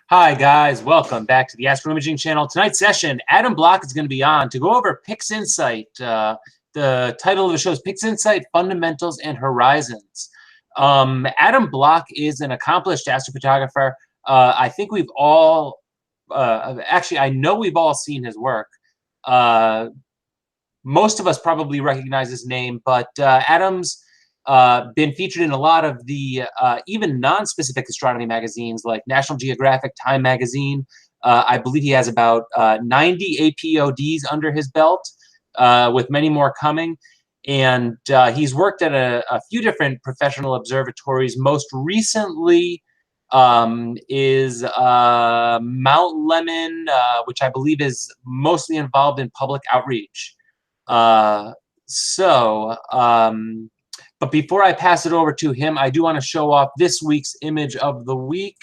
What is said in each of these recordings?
Hi guys, welcome back to the Astro Imaging channel. Tonight's session, Adam Block is going to be on to go over PixInsight. The title of the show is PixInsight Fundamentals and Horizons. Adam Block is an accomplished astrophotographer. I think we've all, actually I know we've all seen his work. Most of us probably recognize his name, but Adam's been featured in a lot of the even non-specific astronomy magazines like National Geographic, Time Magazine. I believe he has about 90 APODs under his belt, with many more coming. And he's worked at a few different professional observatories. Most recently is Mount Lemmon, which I believe is mostly involved in public outreach. But before I pass it over to him, I do want to show off this week's image of the week.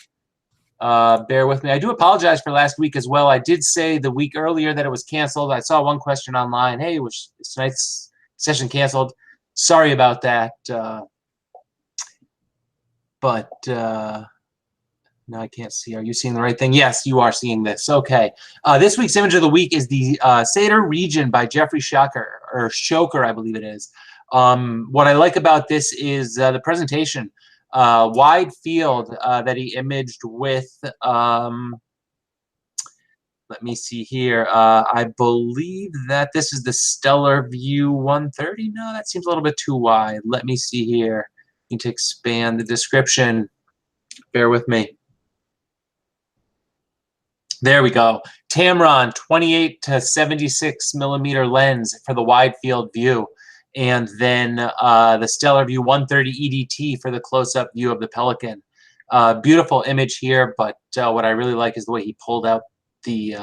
Bear with me. I do apologize for last week as well. I did say the week earlier that it was canceled. I saw one question online. Hey, was tonight's session canceled? Sorry about that. Now I can't see. Are you seeing the right thing? Yes, you are seeing this. Okay. This week's image of the week is the Sator region by Jeffrey Shoker, I believe it is. What I like about this is the presentation. Wide field that he imaged with, let me see here. I believe that this is the Stellar View 130. No, that seems a little bit too wide. Let me see here. I need to expand the description. Bear with me. There we go. Tamron 28 to 76 millimeter lens for the wide field view. And then the Stellar View 130 EDT for the close-up view of the Pelican. Beautiful image here, but what I really like is the way he pulled out the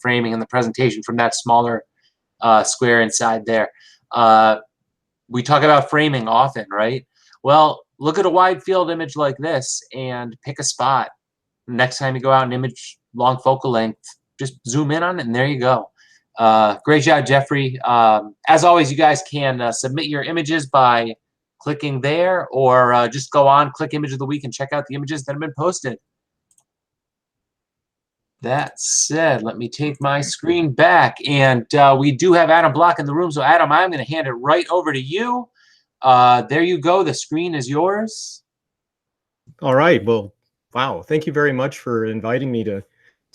framing and the presentation from that smaller square inside there. We talk about framing often, right? Well, look at a wide field image like this and pick a spot. Next time you go out and image long focal length, just zoom in on it, and there you go. Great job, Jeffrey. As always, you guys can submit your images by clicking there, or just go on, click Image of the Week, and check out the images that have been posted. That said, let me take my screen back, and we do have Adam Block in the room. So, Adam, I'm going to hand it right over to you. There you go. The screen is yours. All right. Well, wow. Thank you very much for inviting me to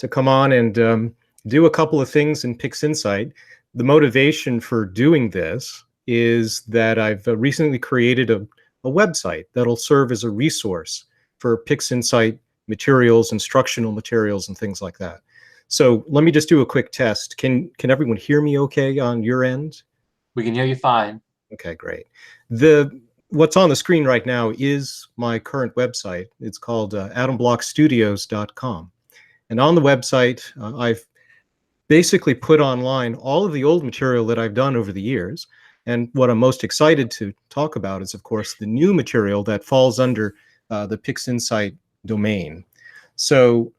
come on and do a couple of things in PixInsight. The motivation for doing this is that I've recently created a website that'll serve as a resource for PixInsight materials, instructional materials, and things like that. So let me just do a quick test. Can everyone hear me okay on your end? We can hear you fine. Okay, great. What's on the screen right now is my current website. It's called adamblockstudios.com. And on the website, I've basically put online all of the old material that I've done over the years. And what I'm most excited to talk about is, of course, the new material that falls under the PixInsight domain. So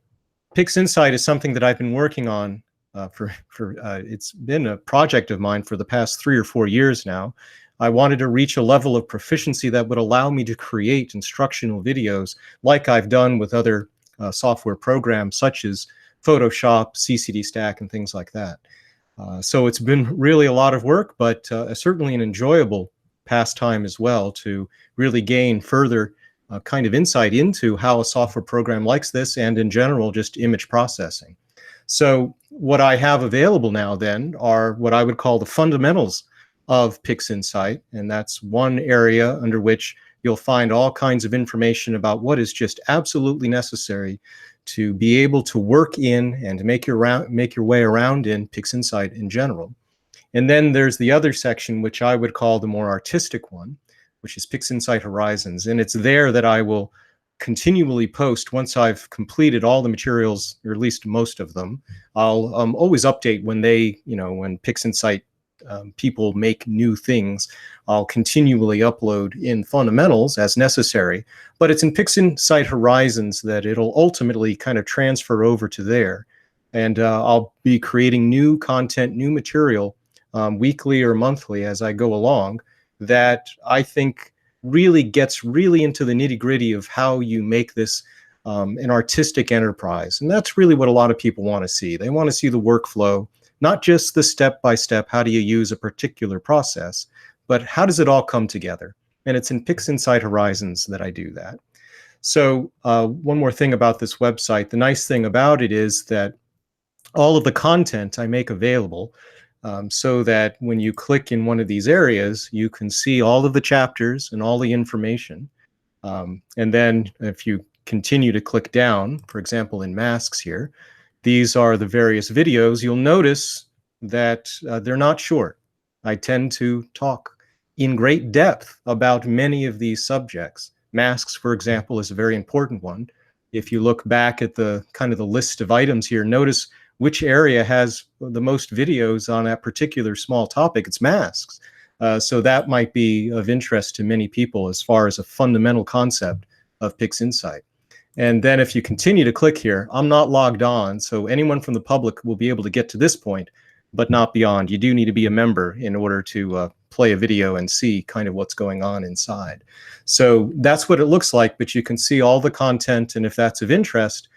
PixInsight is something that I've been working on it's been a project of mine for the past 3 or 4 years now. I wanted to reach a level of proficiency that would allow me to create instructional videos like I've done with other software programs such as Photoshop, CCD Stack, and things like that. So it's been really a lot of work, but certainly an enjoyable pastime as well to really gain further kind of insight into how a software program like this and in general just image processing. So what I have available now then are what I would call the fundamentals of PixInsight, and that's one area under which you'll find all kinds of information about what is just absolutely necessary to be able to work in and make your way around in PixInsight in general. And then there's the other section, which I would call the more artistic one, which is PixInsight Horizons. And it's there that I will continually post once I've completed all the materials, or at least most of them. I'll always update when when PixInsight people make new things. I'll continually upload in fundamentals as necessary, but it's in PixInsight Horizons that it'll ultimately kind of transfer over to there. And I'll be creating new content, new material weekly or monthly as I go along that I think really gets into the nitty-gritty of how you make this an artistic enterprise. And that's really what a lot of people want to see. They want to see the workflow, not just the step-by-step, how do you use a particular process, but how does it all come together? And it's in PixInsight Horizons that I do that. So one more thing about this website. The nice thing about it is that all of the content I make available so that when you click in one of these areas, you can see all of the chapters and all the information. And then if you continue to click down, for example, in masks here, these are the various videos. You'll notice that they're not short. I tend to talk in great depth about many of these subjects. Masks, for example, is a very important one. If you look back at the kind of the list of items here, notice which area has the most videos on that particular small topic. It's masks. So that might be of interest to many people as far as a fundamental concept of PixInsight. And then if you continue to click here, I'm not logged on, so anyone from the public will be able to get to this point, but not beyond. You do need to be a member in order to play a video and see kind of what's going on inside. So that's what it looks like, but you can see all the content, and if that's of interest,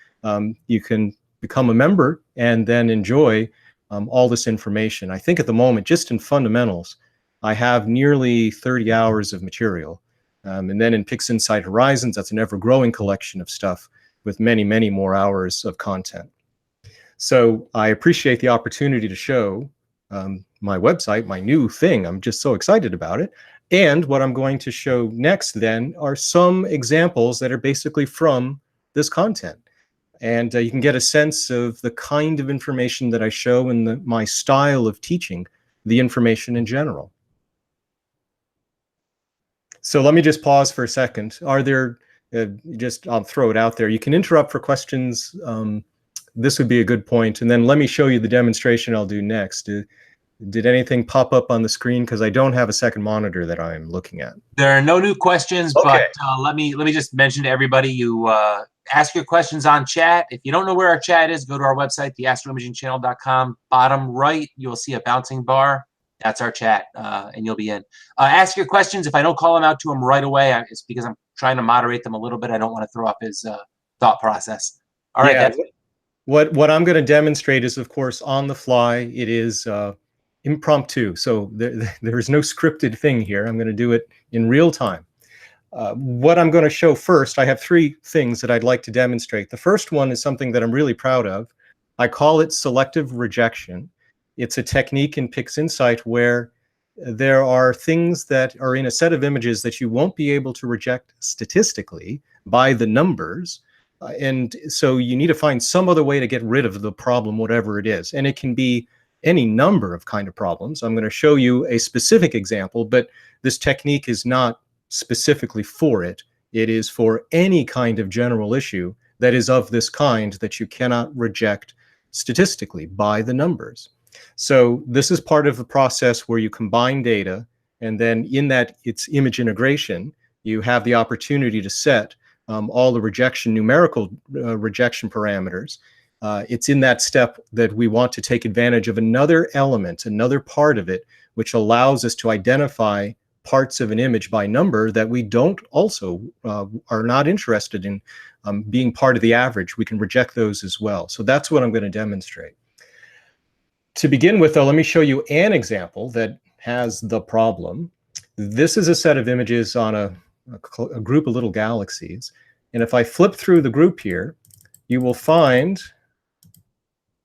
you can become a member and then enjoy all this information. I think at the moment, just in fundamentals, I have nearly 30 hours of material. And then in PixInsight Horizons, that's an ever-growing collection of stuff with many, many more hours of content. So I appreciate the opportunity to show my website, my new thing. I'm just so excited about it. And what I'm going to show next then are some examples that are basically from this content. And you can get a sense of the kind of information that I show and my style of teaching the information in general. So let me just pause for a second. Are there, I'll throw it out there. You can interrupt for questions. This would be a good point. And then let me show you the demonstration I'll do next. Did anything pop up on the screen? Because I don't have a second monitor that I'm looking at. There are no new questions, okay. But let me just mention to everybody, you ask your questions on chat. If you don't know where our chat is, go to our website, theastroimagingchannel.com. Bottom right, you'll see a bouncing bar. That's our chat, and you'll be in. Ask your questions. If I don't call them out to him right away, it's because I'm trying to moderate them a little bit. I don't want to throw off his thought process. All right. Yeah, what I'm going to demonstrate is, of course, on the fly. It is impromptu, so there is no scripted thing here. I'm going to do it in real time. What I'm going to show first, I have three things that I'd like to demonstrate. The first one is something that I'm really proud of. I call it selective rejection. It's a technique in PixInsight where there are things that are in a set of images that you won't be able to reject statistically by the numbers. And so you need to find some other way to get rid of the problem, whatever it is. And it can be any number of kind of problems. I'm going to show you a specific example, but this technique is not specifically for it. It is for any kind of general issue that is of this kind that you cannot reject statistically by the numbers. So this is part of the process where you combine data, and then in that it's image integration, you have the opportunity to set all the rejection, numerical rejection parameters. It's in that step that we want to take advantage of another element, another part of it, which allows us to identify parts of an image by number that we don't also are not interested in being part of the average. We can reject those as well. So that's what I'm going to demonstrate. To begin with, though, let me show you an example that has the problem. This is a set of images on a group of little galaxies. And if I flip through the group here, you will find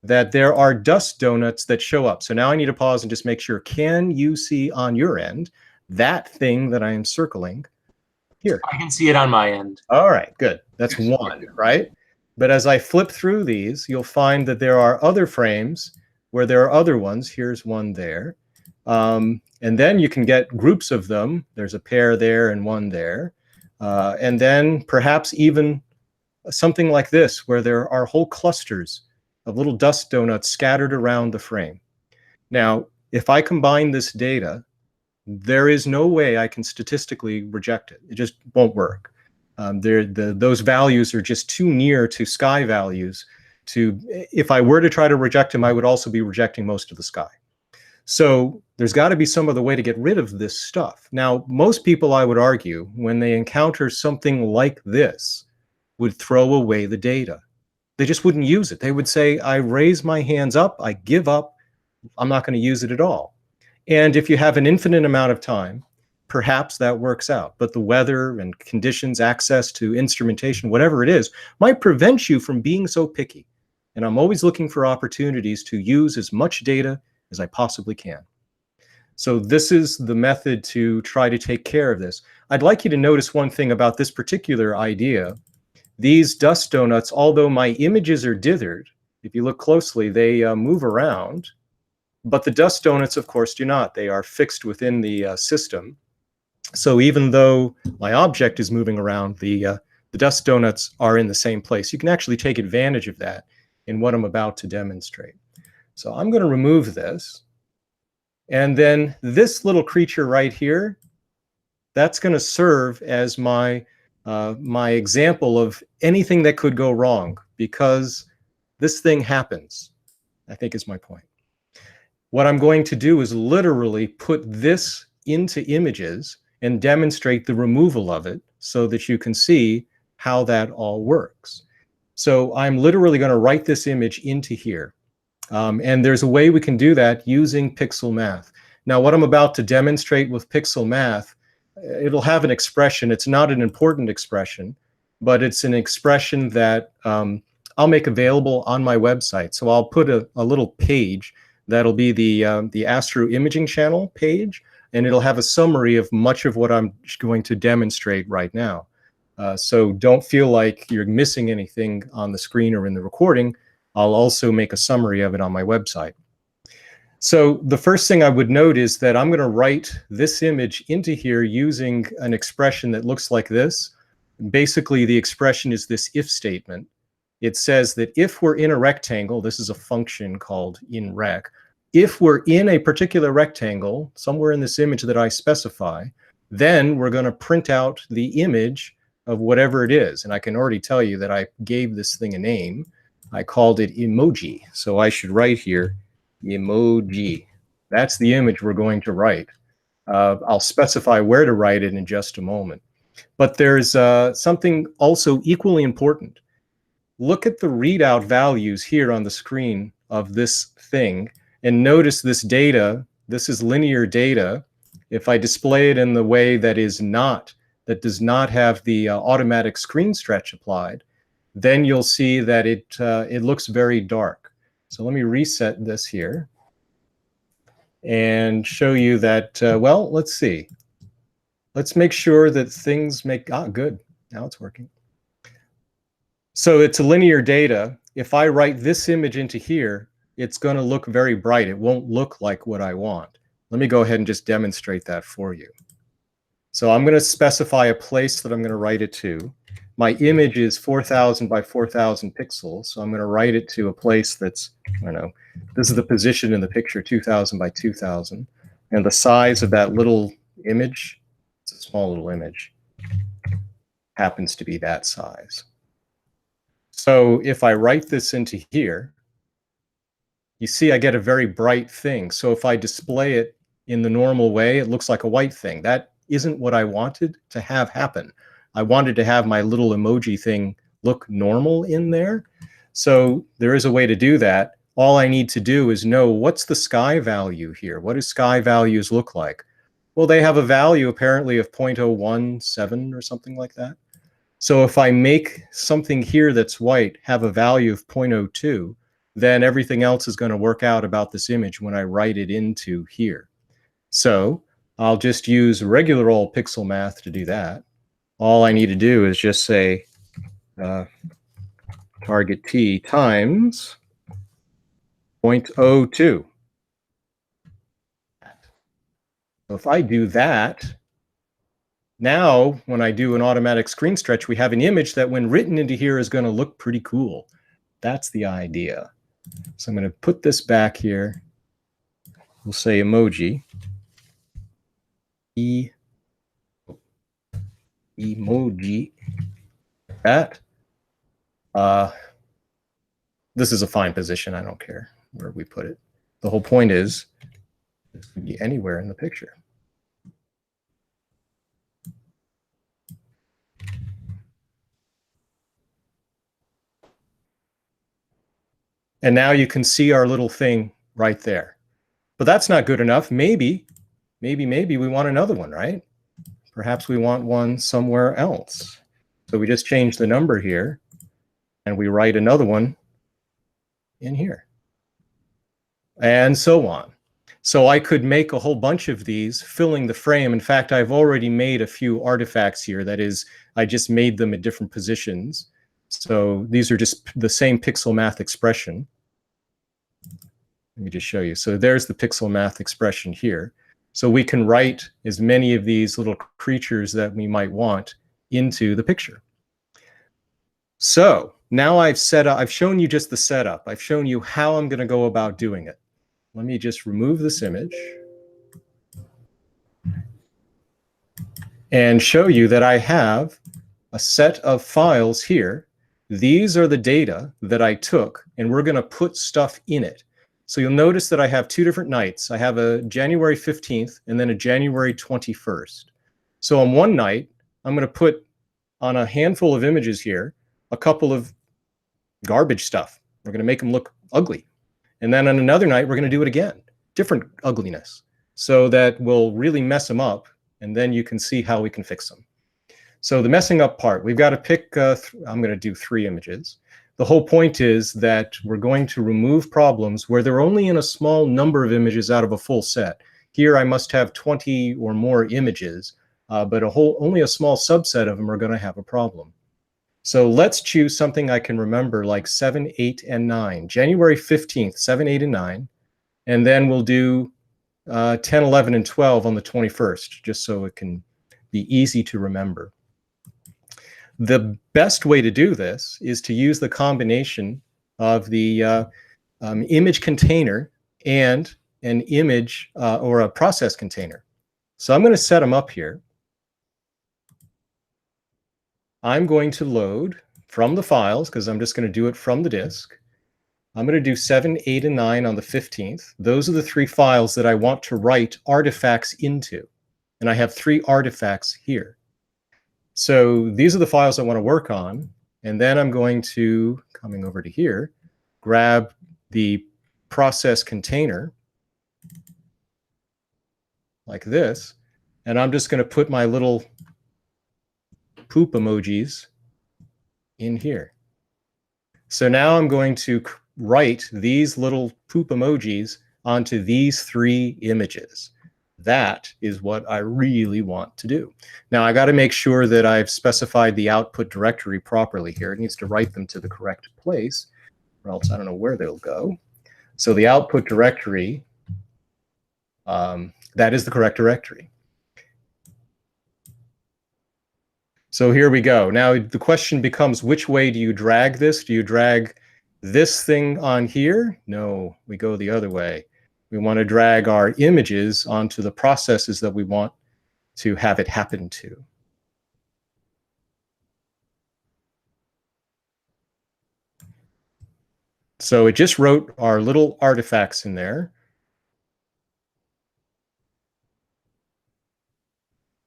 that there are dust donuts that show up. So now I need to pause and just make sure, can you see on your end that thing that I am circling here? I can see it on my end. All right, good. That's one, right? But as I flip through these, you'll find that there are other frames where there are other ones. Here's one there. And then you can get groups of them. There's a pair there and one there. And then perhaps even something like this, where there are whole clusters of little dust donuts scattered around the frame. Now, if I combine this data, there is no way I can statistically reject it. It just won't work. Those values are just too near to sky values. If I were to try to reject them, I would also be rejecting most of the sky. So there's got to be some other way to get rid of this stuff. Now, most people, I would argue, when they encounter something like this, would throw away the data. They just wouldn't use it. They would say, I raise my hands up, I give up, I'm not going to use it at all. And if you have an infinite amount of time, perhaps that works out. But the weather and conditions, access to instrumentation, whatever it is, might prevent you from being so picky. And I'm always looking for opportunities to use as much data as I possibly can. So this is the method to try to take care of this. I'd like you to notice one thing about this particular idea. These dust donuts, although my images are dithered, if you look closely, they move around. But the dust donuts, of course, do not. They are fixed within the system. So even though my object is moving around, the dust donuts are in the same place. You can actually take advantage of that in what I'm about to demonstrate. So I'm going to remove this. And then this little creature right here, that's going to serve as my example of anything that could go wrong, because this thing happens, I think is my point. What I'm going to do is literally put this into images and demonstrate the removal of it so that you can see how that all works. So I'm literally going to write this image into here. And there's a way we can do that using pixel math. Now, what I'm about to demonstrate with pixel math, it'll have an expression. It's not an important expression, but it's an expression that I'll make available on my website. So I'll put a little page that'll be the Astro Imaging Channel page, and it'll have a summary of much of what I'm going to demonstrate right now. So don't feel like you're missing anything on the screen or in the recording. I'll also make a summary of it on my website. So the first thing I would note is that I'm going to write this image into here using an expression that looks like this. Basically, the expression is this if statement. It says that if we're in a rectangle, this is a function called inRec. If we're in a particular rectangle, somewhere in this image that I specify, then we're going to print out the image of whatever it is. And I can already tell you that I gave this thing a name. I called it emoji. So I should write here emoji. That's the image we're going to write. I'll specify where to write it in just a moment. But there's something also equally important. Look at the readout values here on the screen of this thing, and notice this data. This is linear data. If I display it in the way that does not have the automatic screen stretch applied, then you'll see that it looks very dark. So let me reset this here and show you that, well, let's see. Let's make sure that things make, good, now it's working. So it's a linear data. If I write this image into here, it's going to look very bright. It won't look like what I want. Let me go ahead and just demonstrate that for you. So I'm going to specify a place that I'm going to write it to. My image is 4,000 by 4,000 pixels, so I'm going to write it to a place that's, I don't know, this is the position in the picture, 2,000 by 2,000. And the size of that little image, it's a small little image, happens to be that size. So if I write this into here, you see I get a very bright thing. So if I display it in the normal way, it looks like a white thing. That isn't what I wanted to have happen. I wanted to have my little emoji thing look normal in there. So there is a way to do that. All I need to do is know what's the sky value here. What do sky values look like? Well, they have a value apparently of 0.017 or something like that. So if I make something here that's white have a value of 0.02, then everything else is going to work out about this image when I write it into here. So I'll just use regular old pixel math to do that. All I need to do is just say target t times 0.02. So if I do that, now when I do an automatic screen stretch, we have an image that when written into here is going to look pretty cool. That's the idea. So I'm going to put this back here. We'll say emoji. Emoji. That. This is a fine position. I don't care where we put it. The whole point is it could be anywhere in the picture. And now you can see our little thing right there. But that's not good enough. Maybe we want another one, right? Perhaps we want one somewhere else. So we just change the number here, and we write another one in here, and so on. So I could make a whole bunch of these filling the frame. In fact, I've already made a few artifacts here. That is, I just made them at different positions. So these are just the same pixel math expression. Let me just show you. So there's the pixel math expression here. So we can write as many of these little creatures that we might want into the picture. So now I've shown you just the setup. I've shown you how I'm going to go about doing it. Let me just remove this image and show you that I have a set of files here. These are the data that I took, and we're going to put stuff in it. So you'll notice that I have two different nights. I have a January 15th and then a January 21st. So on one night, I'm going to put on a handful of images here a couple of garbage stuff. We're going to make them look ugly. And then on another night, we're going to do it again, different ugliness, so that we'll really mess them up, and then you can see how we can fix them. So the messing up part, we've got to pick, I'm going to do 3 images. The whole point is that we're going to remove problems where they're only in a small number of images out of a full set. Here I must have 20 or more images, but only a small subset of them are going to have a problem. So let's choose something I can remember, like 7, 8, and 9. January 15th, 7, 8, and 9. And then we'll do 10, 11, and 12 on the 21st, just so it can be easy to remember. The best way to do this is to use the combination of the image container and an image or a process container. So I'm going to set them up here. I'm going to load from the files, because I'm just going to do it from the disk. I'm going to do 7, 8, and 9 on the 15th. Those are the 3 files that I want to write artifacts into. And I have 3 artifacts here. So these are the files I want to work on. And then I'm going to, coming over to here, grab the process container like this. And I'm just going to put my little poop emojis in here. So now I'm going to write these little poop emojis onto these 3 images. That is what I really want to do. Now I got to make sure that I've specified the output directory properly here. It needs to write them to the correct place, or else I don't know where they'll go. So the output directory, that is the correct directory. So here we go. Now the question becomes, which way do you drag this? Do you drag this thing on here? No, we go the other way. We want to drag our images onto the processes that we want to have it happen to. So it just wrote our little artifacts in there.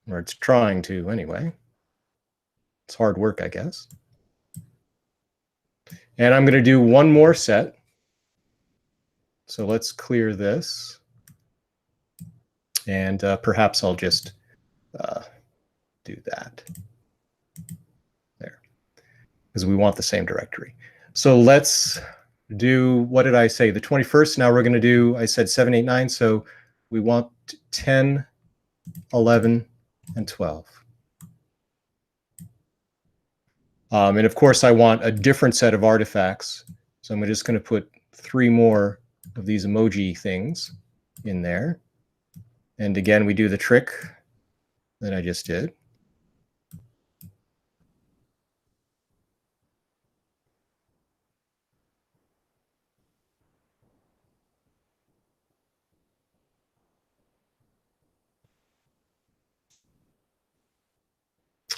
Or it's trying to anyway. It's hard work, I guess. And I'm going to do one more set. So let's clear this. And perhaps I'll just do that there, because we want the same directory. So let's do, what did I say? The 21st. Now we're going to do, I said 7, 8, 9. So we want 10, 11, and 12. And of course, I want a different set of artifacts. So I'm just going to put 3 more of these emoji things in there. And again, we do the trick that I just did.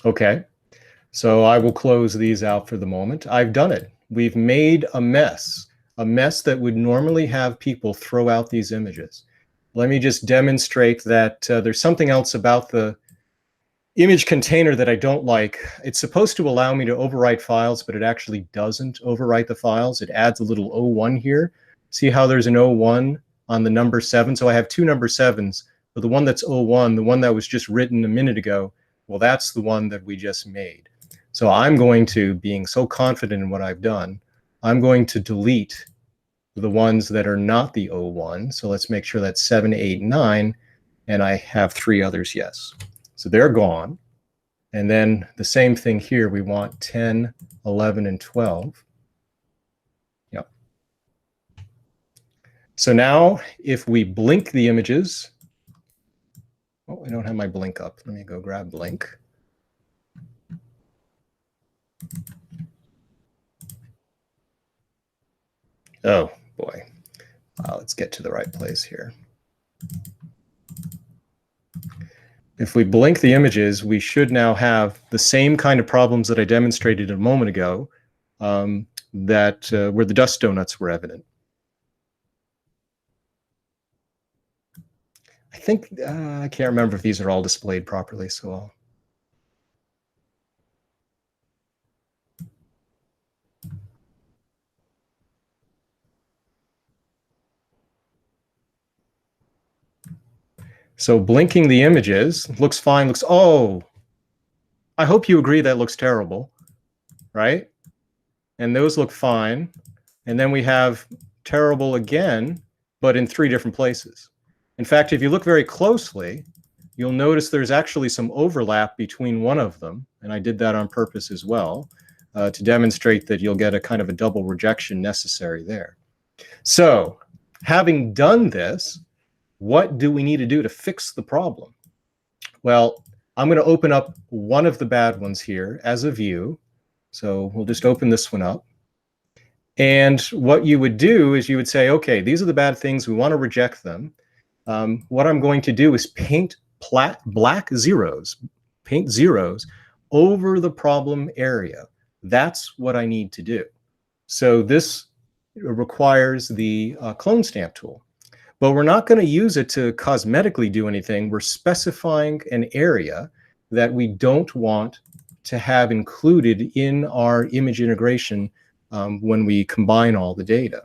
Okay, so I will close these out for the moment. I've done it. We've made a mess that would normally have people throw out these images. Let me just demonstrate that there's something else about the image container that I don't like. It's supposed to allow me to overwrite files, but it actually doesn't overwrite the files. It adds a little 01 here. See how there's an 01 on the number 7? So I have two number 7s, but the one that's 01, the one that was just written a minute ago, well, that's the one that we just made. So I'm going to, being so confident in what I've done, I'm going to delete the ones that are not the 01. So let's make sure that's 7, 8, 9, and I have 3 others, yes. So they're gone. And then the same thing here, we want 10, 11, and 12. Yep. So now if we blink the images, oh, I don't have my blink up. Let me go grab blink. Oh, boy. Let's get to the right place here. If we blink the images, we should now have the same kind of problems that I demonstrated a moment ago, where the dust donuts were evident. I think, I can't remember if these are all displayed properly, so I'll... So blinking the images looks fine, looks, oh, I hope you agree that looks terrible, right? And those look fine. And then we have terrible again, but in 3 different places. In fact, if you look very closely, you'll notice there's actually some overlap between one of them. And I did that on purpose as well, to demonstrate that you'll get a kind of a double rejection necessary there. So having done this, what do we need to do to fix the problem? Well, I'm going to open up one of the bad ones here as a view. So we'll just open this one up. And what you would do is you would say, okay, these are the bad things. We want to reject them. What I'm going to do is paint black zeros, paint zeros over the problem area. That's what I need to do. So this requires the clone stamp tool. But we're not going to use it to cosmetically do anything. We're specifying an area that we don't want to have included in our image integration when we combine all the data.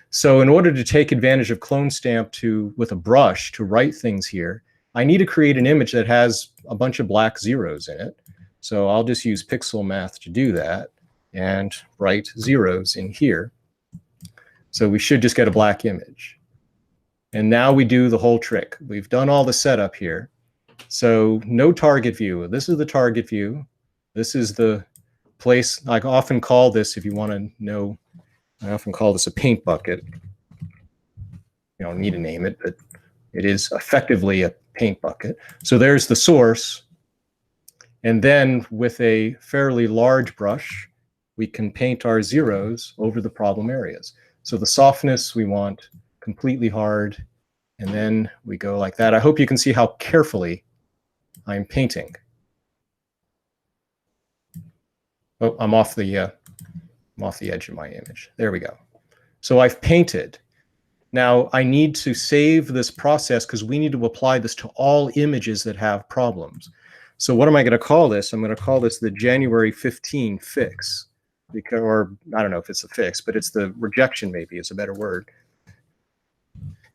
So in order to take advantage of clone stamp with a brush to write things here, I need to create an image that has a bunch of black zeros in it. So I'll just use pixel math to do that and write zeros in here. So we should just get a black image. And now we do the whole trick. We've done all the setup here. So no target view. This is the target view. This is the place. I often call this, if you want to know, I often call this a paint bucket. You don't need to name it, but it is effectively a paint bucket. So there's the source. And then with a fairly large brush, we can paint our zeros over the problem areas. So the softness we want completely hard, and then we go like that. I hope you can see how carefully I'm painting. Oh, I'm off the edge of my image. There we go. So I've painted. Now I need to save this process because we need to apply this to all images that have problems. So what am I going to call this? I'm going to call this the January 15 fix, because, or I don't know if it's a fix, but it's the rejection, maybe is a better word.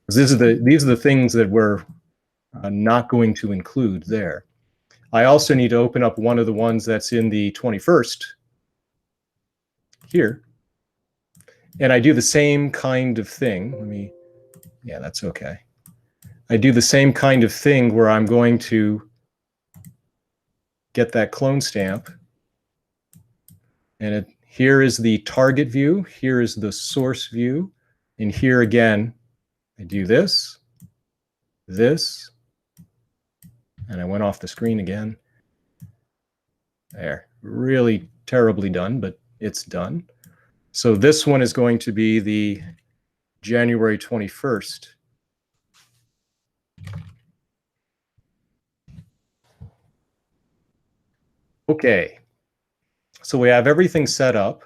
These are the things that we're not going to include there. I also need to open up one of the ones that's in the 21st here. And I do the same kind of thing. Yeah, that's okay. I do the same kind of thing where I'm going to get that clone stamp. And here is the target view. Here is the source view. And here again, I do this, and I went off the screen again. There, really terribly done, but it's done. So this one is going to be the January 21st. Okay, so we have everything set up.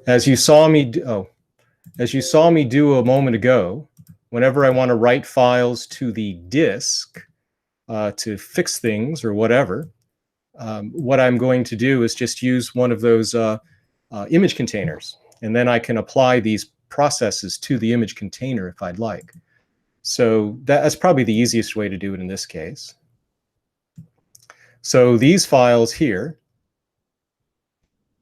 As you saw me do a moment ago, whenever I want to write files to the disk, to fix things or whatever, what I'm going to do is just use one of those image containers, and then I can apply these processes to the image container if I'd like. So that's probably the easiest way to do it in this case. So these files here,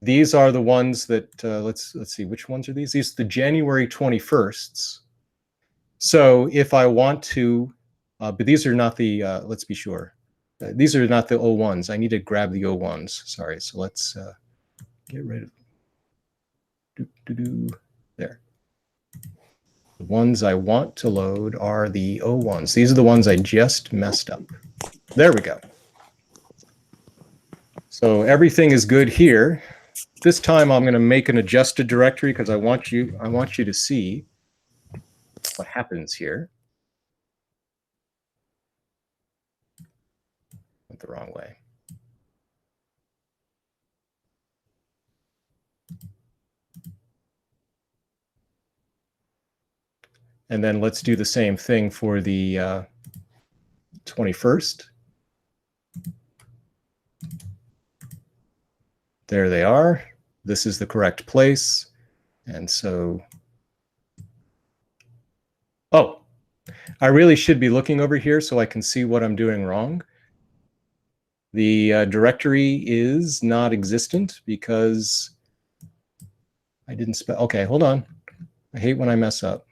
these are the ones that, let's see, which ones are these? These are the January 21sts. So if I want to, but these are not the, let's be sure. These are not the 01s. I need to grab the 01s. Sorry. So let's get rid of there. The ones I want to load are the 01s. These are the ones I just messed up. There we go. So everything is good here. This time I'm going to make an adjusted directory because I want you to see what happens here. Went the wrong way. And then let's do the same thing for the 21st. There they are. This is the correct place. And so, oh, I really should be looking over here so I can see what I'm doing wrong. The directory is not existent because I didn't spell. Okay, hold on. I hate when I mess up.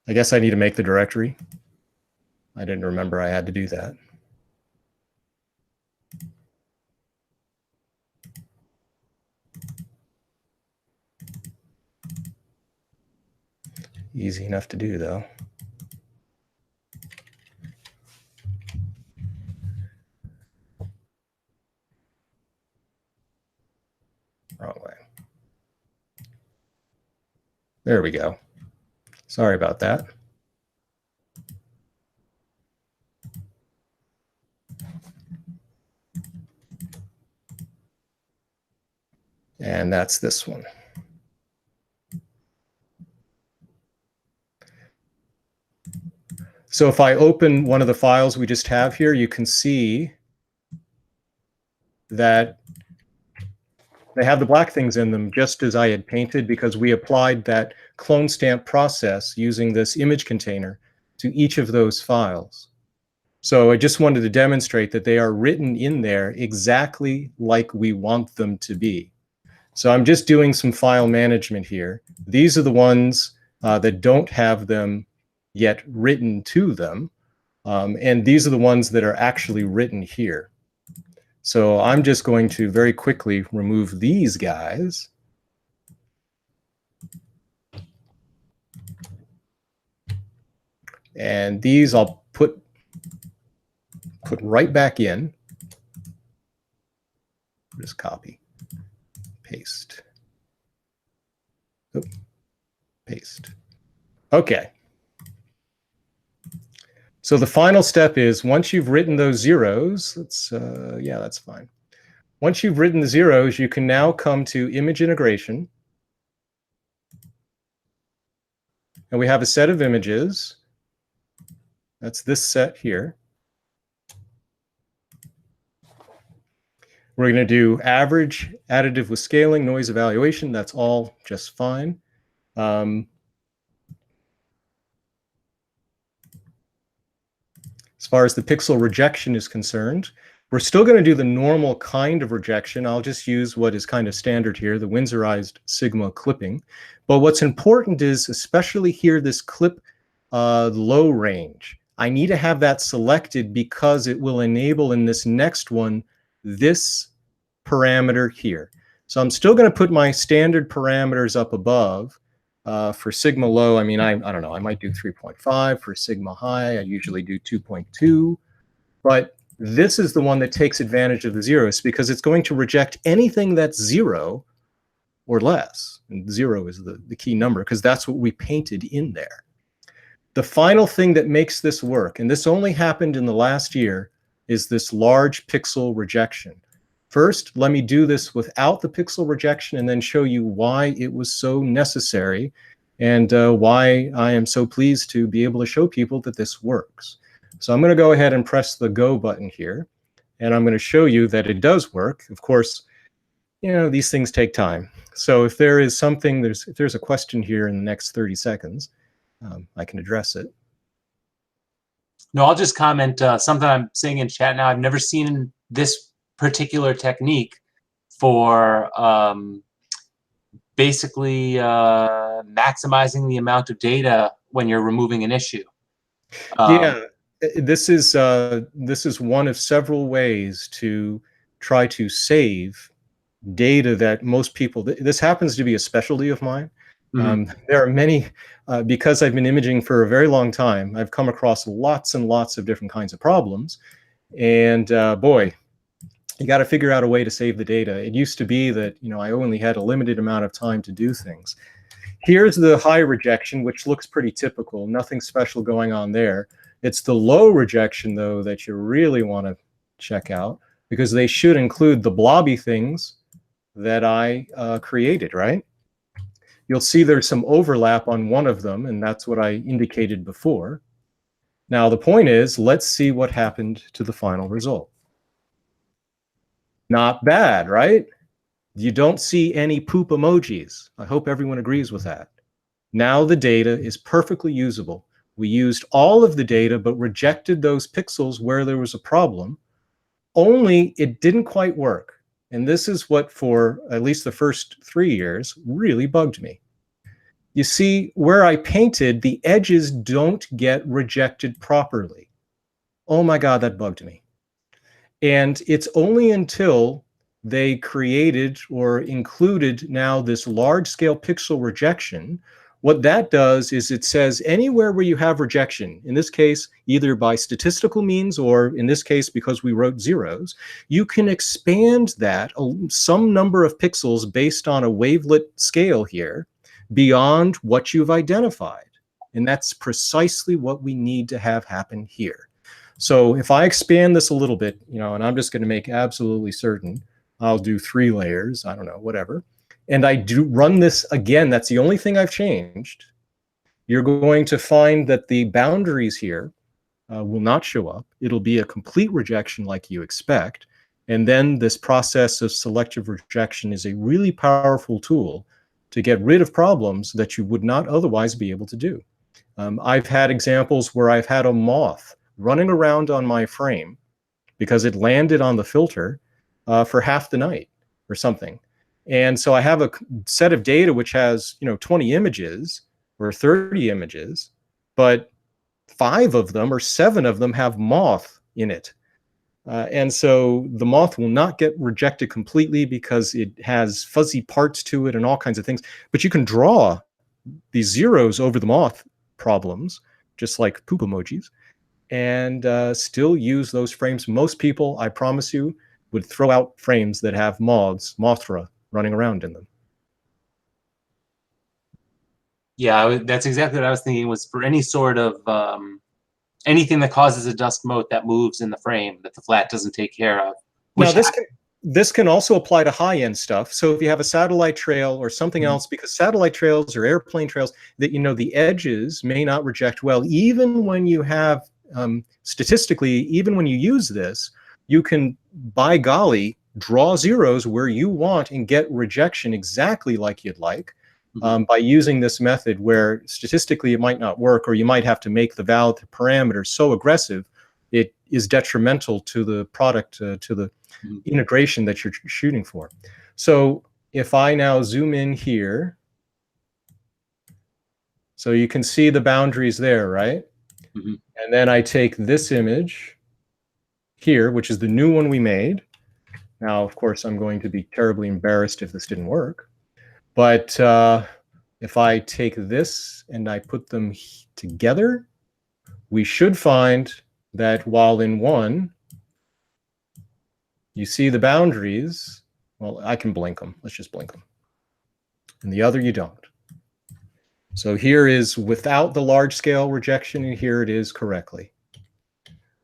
I guess I need to make the directory. I didn't remember I had to do that. Easy enough to do, though. Wrong way. There we go. Sorry about that. And that's this one. So if I open one of the files we just have here, you can see that they have the black things in them just as I had painted because we applied that clone stamp process using this image container to each of those files. So I just wanted to demonstrate that they are written in there exactly like we want them to be. So I'm just doing some file management here. These are the ones that don't have them yet written to them. And these are the ones that are actually written here. So I'm just going to very quickly remove these guys. And these I'll put right back in. Just copy, paste. Oop, paste. Okay. So the final step is once you've written those zeros, yeah, that's fine. Once you've written the zeros, you can now come to image integration. And we have a set of images. That's this set here. We're going to do average, additive with scaling, noise evaluation. That's all just fine. As far as the pixel rejection is concerned, we're still going to do the normal kind of rejection. I'll just use what is kind of standard here, the Windsorized sigma clipping. But what's important is, especially here, this clip low range. I need to have that selected because it will enable in this next one this parameter here. So I'm still going to put my standard parameters up above. For sigma low, I mean, I don't know, I might do 3.5. For sigma high, I usually do 2.2. But this is the one that takes advantage of the zeros because it's going to reject anything that's 0 or less. And 0 is the key number because that's what we painted in there. The final thing that makes this work, and this only happened in the last year, is this large pixel rejection. First, let me do this without the pixel rejection and then show you why it was so necessary and why I am so pleased to be able to show people that this works. So I'm going to go ahead and press the go button here, and I'm going to show you that it does work. Of course, you know, these things take time. So if there is something, if there's a question here in the next 30 seconds, I can address it. No, I'll just comment something I'm saying in chat now. I've never seen this particular technique for basically maximizing the amount of data when you're removing an issue. Yeah, this is one of several ways to try to save data that most people, this happens to be a specialty of mine. There are many, because I've been imaging for a very long time, I've come across lots and lots of different kinds of problems. And boy, you got to figure out a way to save the data. It used to be that, you know, I only had a limited amount of time to do things. Here's the high rejection, which looks pretty typical. Nothing special going on there. It's the low rejection, though, that you really want to check out, because they should include the blobby things that I created, right? You'll see there's some overlap on one of them, and that's what I indicated before. Now, the point is, let's see what happened to the final result. Not bad, right? You don't see any poop emojis. I hope everyone agrees with that. Now the data is perfectly usable. We used all of the data, but rejected those pixels where there was a problem, only it didn't quite work. And this is what, for at least the first 3 years, really bugged me. You see, where I painted, the edges don't get rejected properly. Oh my God, that bugged me. And it's only until they created or included now this large scale pixel rejection. What that does is it says anywhere where you have rejection, in this case, either by statistical means or in this case, because we wrote zeros, you can expand that some number of pixels based on a wavelet scale here beyond what you've identified. And that's precisely what we need to have happen here. So if I expand this a little bit, you know, and I'm just going to make absolutely certain, I'll do 3 layers, I don't know, whatever. And I do run this again, that's the only thing I've changed. You're going to find that the boundaries here will not show up. It'll be a complete rejection like you expect. And then this process of selective rejection is a really powerful tool to get rid of problems that you would not otherwise be able to do. I've had examples where I've had a moth running around on my frame because it landed on the filter for half the night or something. And so I have a set of data which has, you know, 20 images or 30 images, but 5 of them or 7 of them have moth in it. And so the moth will not get rejected completely because it has fuzzy parts to it and all kinds of things. But you can draw these zeros over the moth problems, just like poop emojis, and still use those frames. Most people, I promise you, would throw out frames that have Mothra running around in them. Yeah, that's exactly what I was thinking, was for any sort of anything that causes a dust mote that moves in the frame that the flat doesn't take care of. Now, this can also apply to high-end stuff. So if you have a satellite trail or something else, because satellite trails or airplane trails, that, you know, the edges may not reject well, even when you have statistically, even when you use this, you can, by golly, draw zeros where you want and get rejection exactly like you'd like by using this method, where statistically it might not work, or you might have to make the valid parameter so aggressive it is detrimental to the product, to the integration that you're shooting for. So if I now zoom in here, so you can see the boundaries there, right? And then I take this image here, which is the new one we made. Now, of course, I'm going to be terribly embarrassed if this didn't work. But if I take this and I put them together, we should find that while in one, you see the boundaries. Well, I can blink them. Let's just blink them. And the other, you don't. So here is without the large scale rejection, and here it is correctly.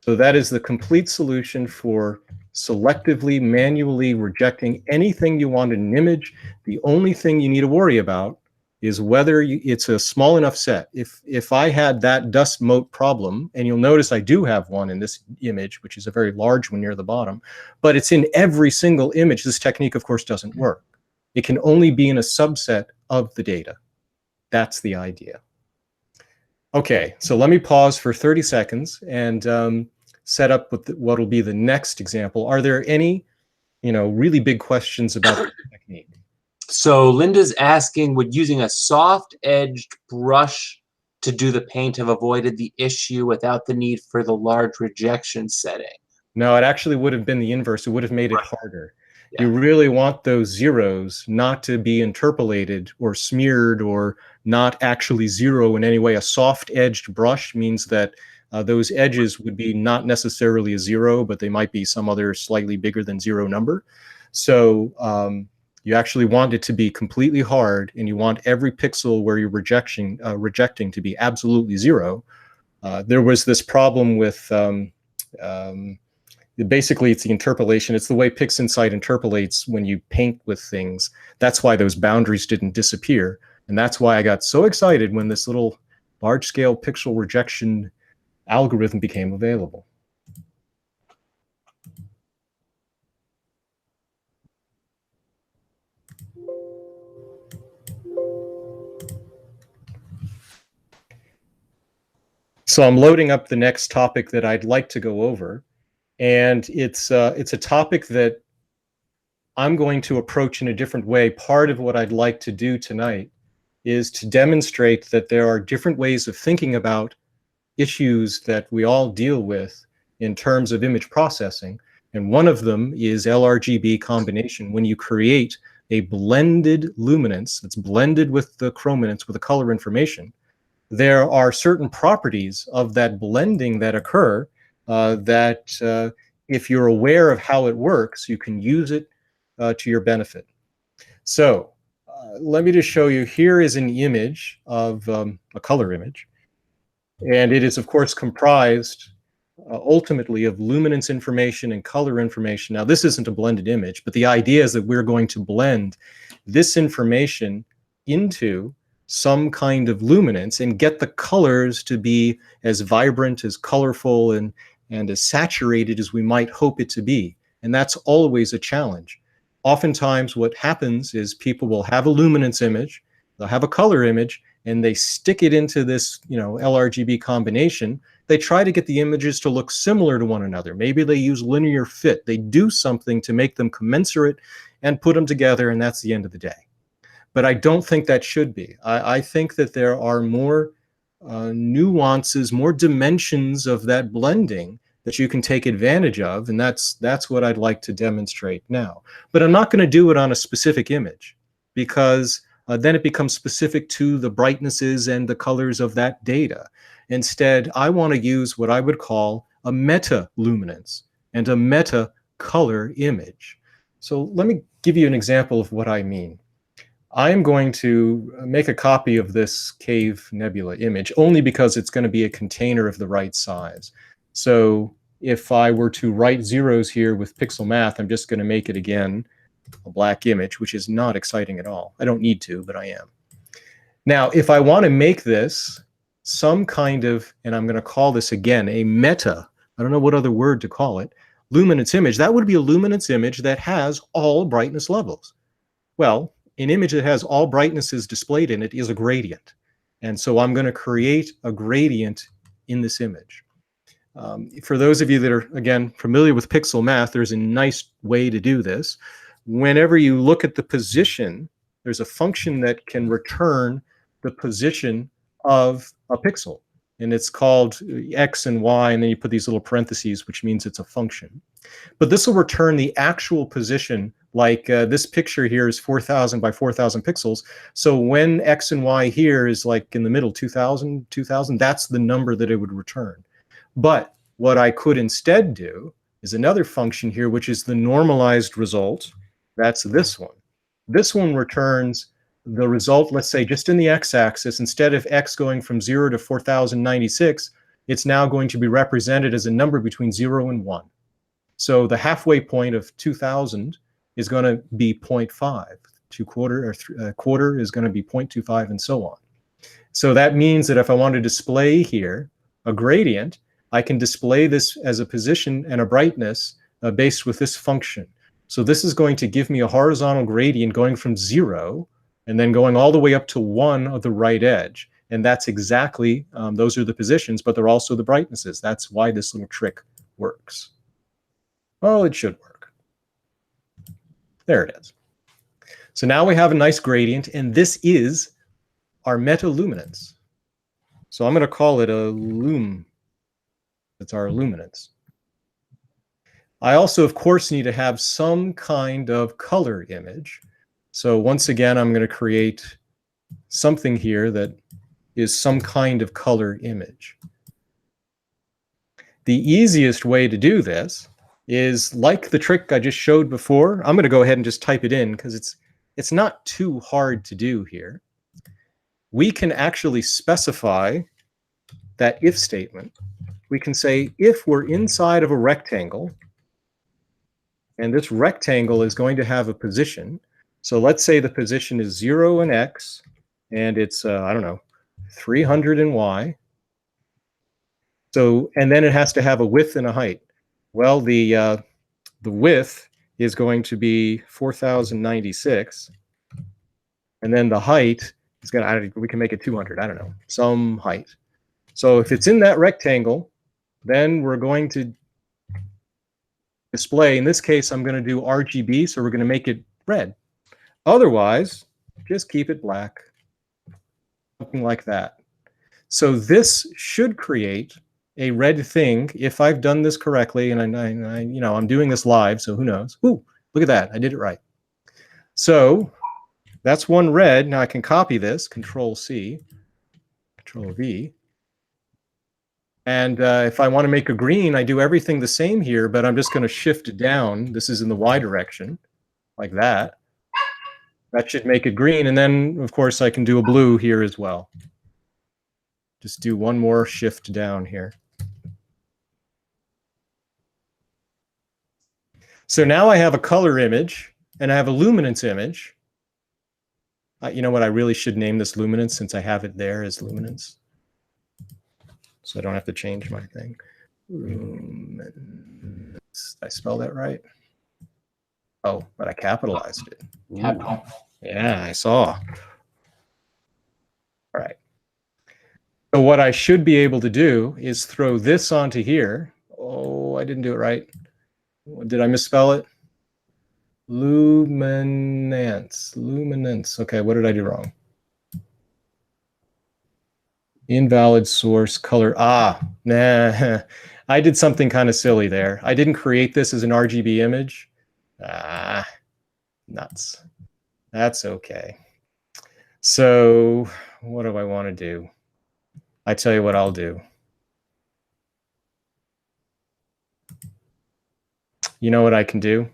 So that is the complete solution for selectively, manually rejecting anything you want in an image. The only thing you need to worry about is whether it's a small enough set. If I had that dust mote problem, and you'll notice I do have one in this image, which is a very large one near the bottom, but it's in every single image, this technique, of course, doesn't work. It can only be in a subset of the data. That's the idea. Okay, so let me pause for 30 seconds and set up with what will be the next example. Are there any, really big questions about the technique? So Linda's asking, would using a soft-edged brush to do the paint have avoided the issue without the need for the large rejection setting? No, it actually would have been the inverse. It would have made it harder. Yeah. You really want those zeros not to be interpolated or smeared or not actually zero in any way. A soft-edged brush means that those edges would be not necessarily a zero, but they might be some other slightly bigger than zero number. So you actually want it to be completely hard, and you want every pixel where you're rejecting to be absolutely zero. There was this problem with basically it's the interpolation. It's the way PixInsight interpolates when you paint with things. That's why those boundaries didn't disappear, and that's why I got so excited when this little large-scale pixel rejection algorithm became available. So I'm loading up the next topic that I'd like to go over, and it's a topic that I'm going to approach in a different way. Part of what I'd like to do tonight is to demonstrate that there are different ways of thinking about issues that we all deal with in terms of image processing, and one of them is LRGB combination. When you create a blended luminance that's blended with the chrominance with the color information, there are certain properties of that blending that occur that if you're aware of how it works, you can use it to your benefit. So let me just show you. Here is an image of a color image. And it is, of course, comprised ultimately of luminance information and color information. Now, this isn't a blended image, but the idea is that we're going to blend this information into some kind of luminance and get the colors to be as vibrant, as colorful, and as saturated as we might hope it to be. And that's always a challenge. Oftentimes what happens is people will have a luminance image, they'll have a color image, and they stick it into this, LRGB combination. They try to get the images to look similar to one another. Maybe they use linear fit. They do something to make them commensurate and put them together, and that's the end of the day. But I don't think that should be. I think that there are more nuances, more dimensions of that blending that you can take advantage of, and that's what I'd like to demonstrate now. But I'm not going to do it on a specific image, because then it becomes specific to the brightnesses and the colors of that data. Instead, I want to use what I would call a meta-luminance and a meta-color image. So let me give you an example of what I mean. I'm going to make a copy of this cave nebula image only because it's going to be a container of the right size. So if I were to write zeros here with pixel math, I'm just going to make it again a black image, which is not exciting at all. I don't need to, but I am. Now, if I want to make this some kind of, and I'm going to call this again a meta, I don't know what other word to call it, luminance image, that would be a luminance image that has all brightness levels. Well, an image that has all brightnesses displayed in it is a gradient. And so I'm going to create a gradient in this image. For those of you that are, again, familiar with pixel math, there's a nice way to do this. Whenever you look at the position, there's a function that can return the position of a pixel. And it's called x and y, and then you put these little parentheses, which means it's a function. But this will return the actual position, like this picture here is 4,000 by 4,000 pixels. So when x and y here is like in the middle, 2,000, that's the number that it would return. But what I could instead do is another function here, which is the normalized result. That's this one. This one returns the result, let's say, just in the x-axis. Instead of x going from 0 to 4,096, it's now going to be represented as a number between 0 and 1. So the halfway point of 2,000 is going to be 0.5. quarter is going to be 0.25, and so on. So that means that if I want to display here a gradient, I can display this as a position and a brightness based with this function. So this is going to give me a horizontal gradient going from 0 and then going all the way up to 1 of the right edge. And that's exactly, those are the positions, but they're also the brightnesses. That's why this little trick works. Well, it should work. There it is. So now we have a nice gradient, and this is our meta-luminance. So I'm going to call it a lum. That's our luminance. I also, of course, need to have some kind of color image. So once again, I'm going to create something here that is some kind of color image. The easiest way to do this is, like the trick I just showed before, I'm going to go ahead and just type it in because it's not too hard to do here. We can actually specify that if statement. We can say if we're inside of a rectangle, and this rectangle is going to have a position. So let's say the position is 0 in x, and it's, I don't know, 300 in y. So, and then it has to have a width and a height. Well, the width is going to be 4096, and then the height is going to, we can make it 200, I don't know, some height. So if it's in that rectangle, then we're going to display, in this case, I'm going to do RGB, so we're going to make it red. Otherwise, just keep it black, something like that. So this should create a red thing if I've done this correctly, and I'm doing this live, so who knows? Ooh, look at that, I did it right. So that's one red. Now I can copy this, Control C, Control V. And if I want to make a green, I do everything the same here, but I'm just going to shift down. This is in the Y direction, like that. That should make it green. And then, of course, I can do a blue here as well. Just do one more shift down here. So now I have a color image, and I have a luminance image. You know what? I really should name this luminance since I have it there as luminance. So I don't have to change my thing. Did I spell that right? Oh, but I capitalized it. Capital. Yeah, I saw. All right. So what I should be able to do is throw this onto here. Oh, I didn't do it right. Did I misspell it? Luminance. Luminance. Okay, what did I do wrong? Invalid source color. Ah, nah. I did something kind of silly there. I didn't create this as an RGB image. Ah, nuts. That's okay. So what do I want to do? I tell you what I'll do. You know what I can do?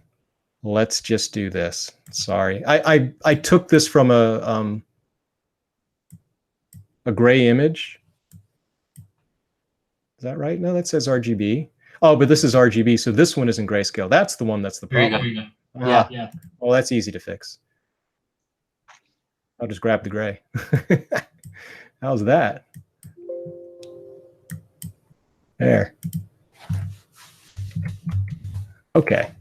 Let's just do this. Sorry. I took this from a gray image. Is that right? No, that says RGB. Oh, but this is RGB, so this one isn't grayscale. That's the one that's the problem. There you go. Yeah. Well, that's easy to fix. I'll just grab the gray. How's that? There. Okay.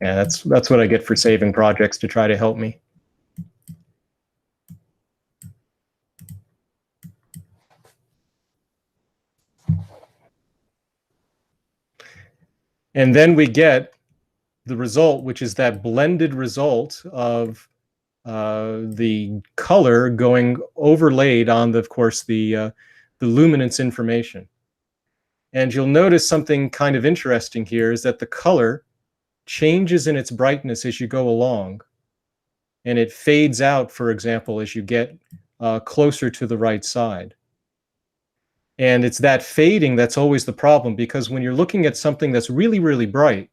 Yeah, that's what I get for saving projects to try to help me. And then we get the result, which is that blended result of the color going overlaid on, of course, the luminance information. And you'll notice something kind of interesting here is that the color changes in its brightness as you go along. And it fades out, for example, as you get closer to the right side. And it's that fading that's always the problem, because when you're looking at something that's really, really bright,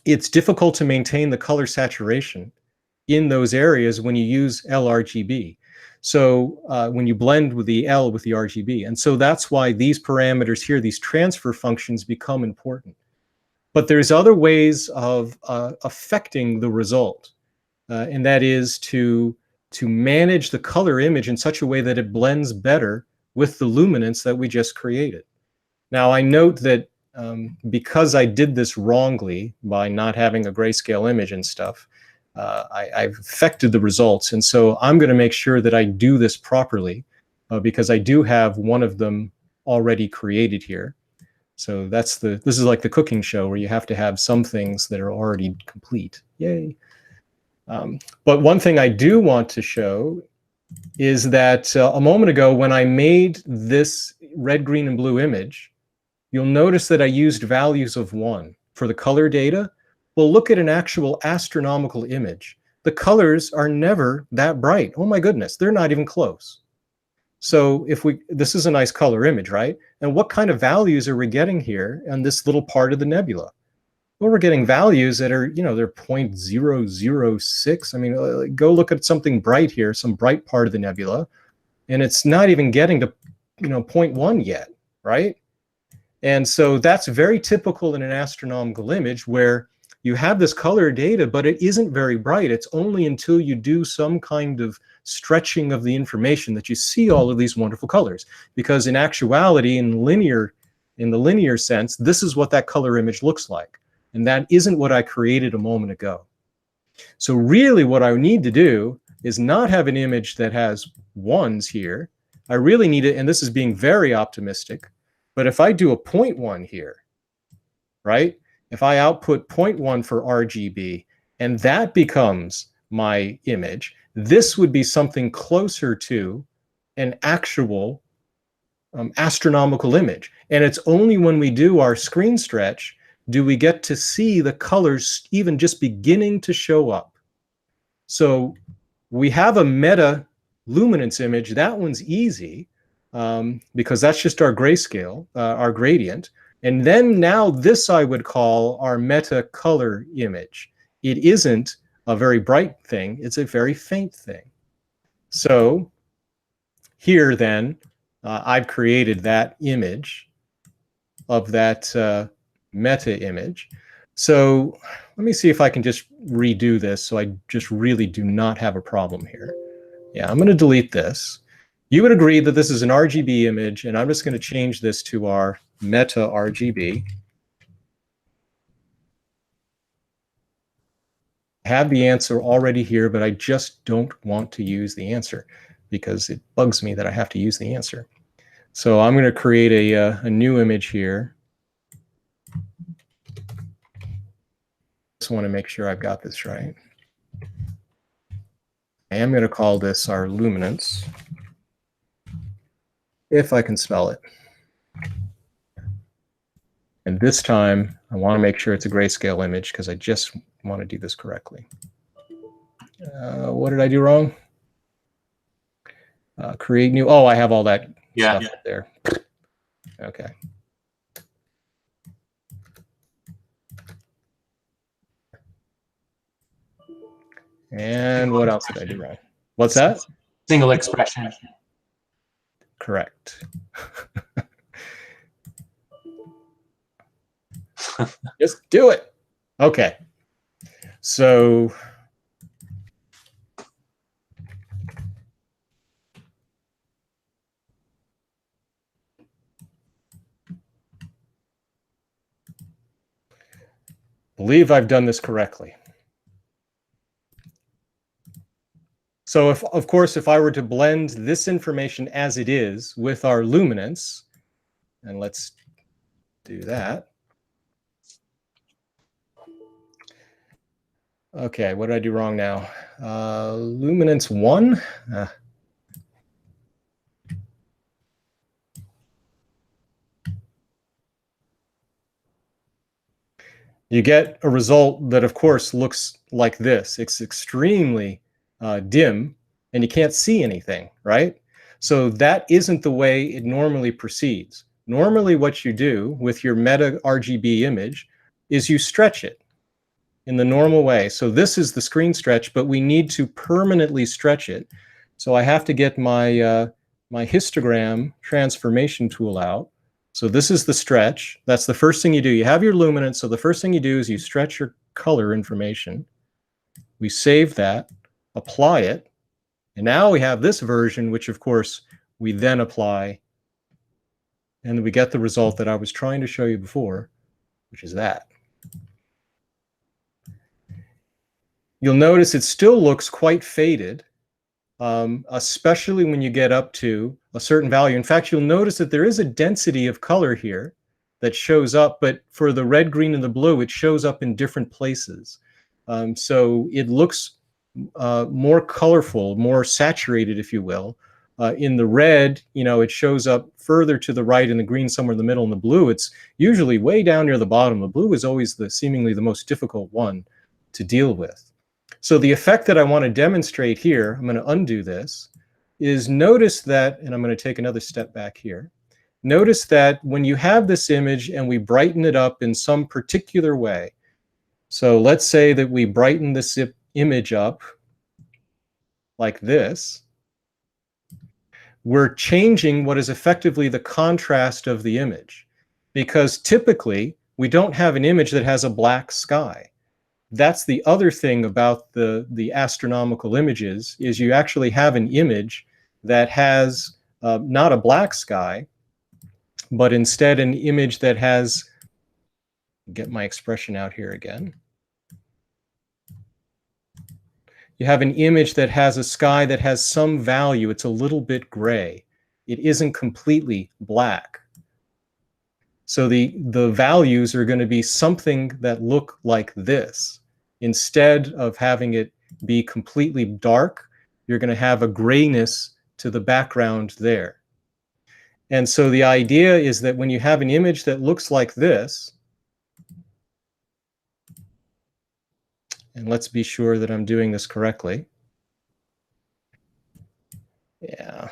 it's difficult to maintain the color saturation in those areas when you use LRGB. So when you blend with the L with the RGB. And so that's why these parameters here, these transfer functions, become important. But there's other ways of affecting the result, and that is to manage the color image in such a way that it blends better with the luminance that we just created. Now, I note that because I did this wrongly by not having a grayscale image and stuff, I've affected the results. And so I'm going to make sure that I do this properly because I do have one of them already created here. So this is like the cooking show where you have to have some things that are already complete. Yay. But one thing I do want to show is that a moment ago when I made this red, green, and blue image, you'll notice that I used values of 1 for the color data. Well, look at an actual astronomical image. The colors are never that bright. Oh my goodness, they're not even close. So this is a nice color image, right? And what kind of values are we getting here on this little part of the nebula? Well, we're getting values that are, they're 0.006. I mean, go look at something bright here, some bright part of the nebula, and it's not even getting to, 0.1 yet, right? And so that's very typical in an astronomical image where you have this color data, but it isn't very bright. It's only until you do some kind of stretching of the information that you see all of these wonderful colors. Because in actuality, in the linear sense, this is what that color image looks like. And that isn't what I created a moment ago. So really what I need to do is not have an image that has 1s here. I really need it, and this is being very optimistic, but if I do a 0.1 here, right? If I output 0.1 for RGB, and that becomes my image, this would be something closer to an actual astronomical image. And it's only when we do our screen stretch do we get to see the colors even just beginning to show up. So we have a meta luminance image. That one's easy because that's just our grayscale, our gradient. And then now this I would call our meta color image. It isn't a very bright thing. It's a very faint thing. So here then, I've created that image of that meta image. So let me see if I can just redo this so I just really do not have a problem here. Yeah, I'm going to delete this. You would agree that this is an RGB image, and I'm just going to change this to our meta RGB. I have the answer already here, but I just don't want to use the answer because it bugs me that I have to use the answer. So I'm going to create a new image here. Just want to make sure I've got this right. I am going to call this our luminance, if I can spell it. And this time, I want to make sure it's a grayscale image because I just want to do this correctly. What did I do wrong? Create new. Oh, I have all that stuff up there. Okay. And what else did I do wrong? What's that? Single expression. Correct. Just do it. Okay. So believe I've done this correctly. So of course, if I were to blend this information as it is with our luminance, and let's do that. Okay, what did I do wrong now? Luminance 1. You get a result that, of course, looks like this. It's extremely dim, and you can't see anything, right? So that isn't the way it normally proceeds. Normally what you do with your meta RGB image is you stretch it in the normal way. So this is the screen stretch, but we need to permanently stretch it. So I have to get my my histogram transformation tool out, So this is the stretch. That's the first thing you do. You have your luminance, so the first thing you do is you stretch your color information. We save that, apply it, and now we have this version, which of course we then apply, and we get the result that I was trying to show you before, which is that. You'll notice it still looks quite faded, especially when you get up to a certain value. In fact, you'll notice that there is a density of color here that shows up, but for the red, green, and the blue, it shows up in different places. So it looks more colorful, more saturated, if you will. In the red, you know, it shows up further to the right, in the green somewhere in the middle, and the blue, it's usually way down near the bottom. The blue is always seemingly the most difficult one to deal with. So the effect that I want to demonstrate here, I'm going to undo this, is notice that, and I'm going to take another step back here, notice that when you have this image and we brighten it up in some particular way, so let's say that we brighten this image up like this, we're changing what is effectively the contrast of the image, because typically we don't have an image that has a black sky. That's the other thing about the astronomical images, is you actually have an image that has not a black sky, but instead an image that has, get my expression out here again. You have an image that has a sky that has some value. It's a little bit gray. It isn't completely black. So the values are going to be something that look like this. Instead of having it be completely dark, you're going to have a grayness to the background there. And so the idea is that when you have an image that looks like this, and let's be sure that I'm doing this correctly. Yeah.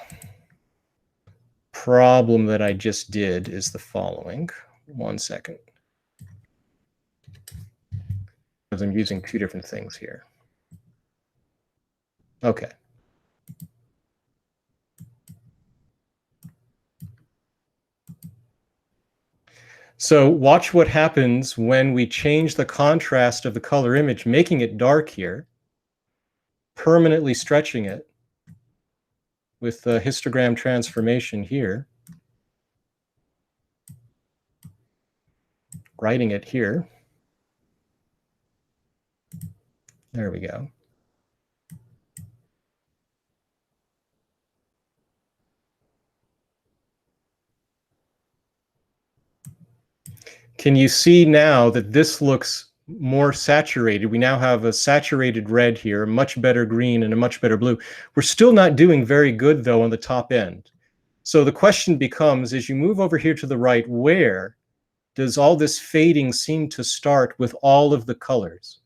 Problem that I just did is the following. 1 second. Because I'm using two different things here. Okay. So watch what happens when we change the contrast of the color image, making it dark here, permanently stretching it with the histogram transformation here, writing it here. There we go. Can you see now that this looks more saturated? We now have a saturated red here, a much better green, and a much better blue. We're still not doing very good, though, on the top end. So the question becomes, as you move over here to the right, where does all this fading seem to start with all of the colors?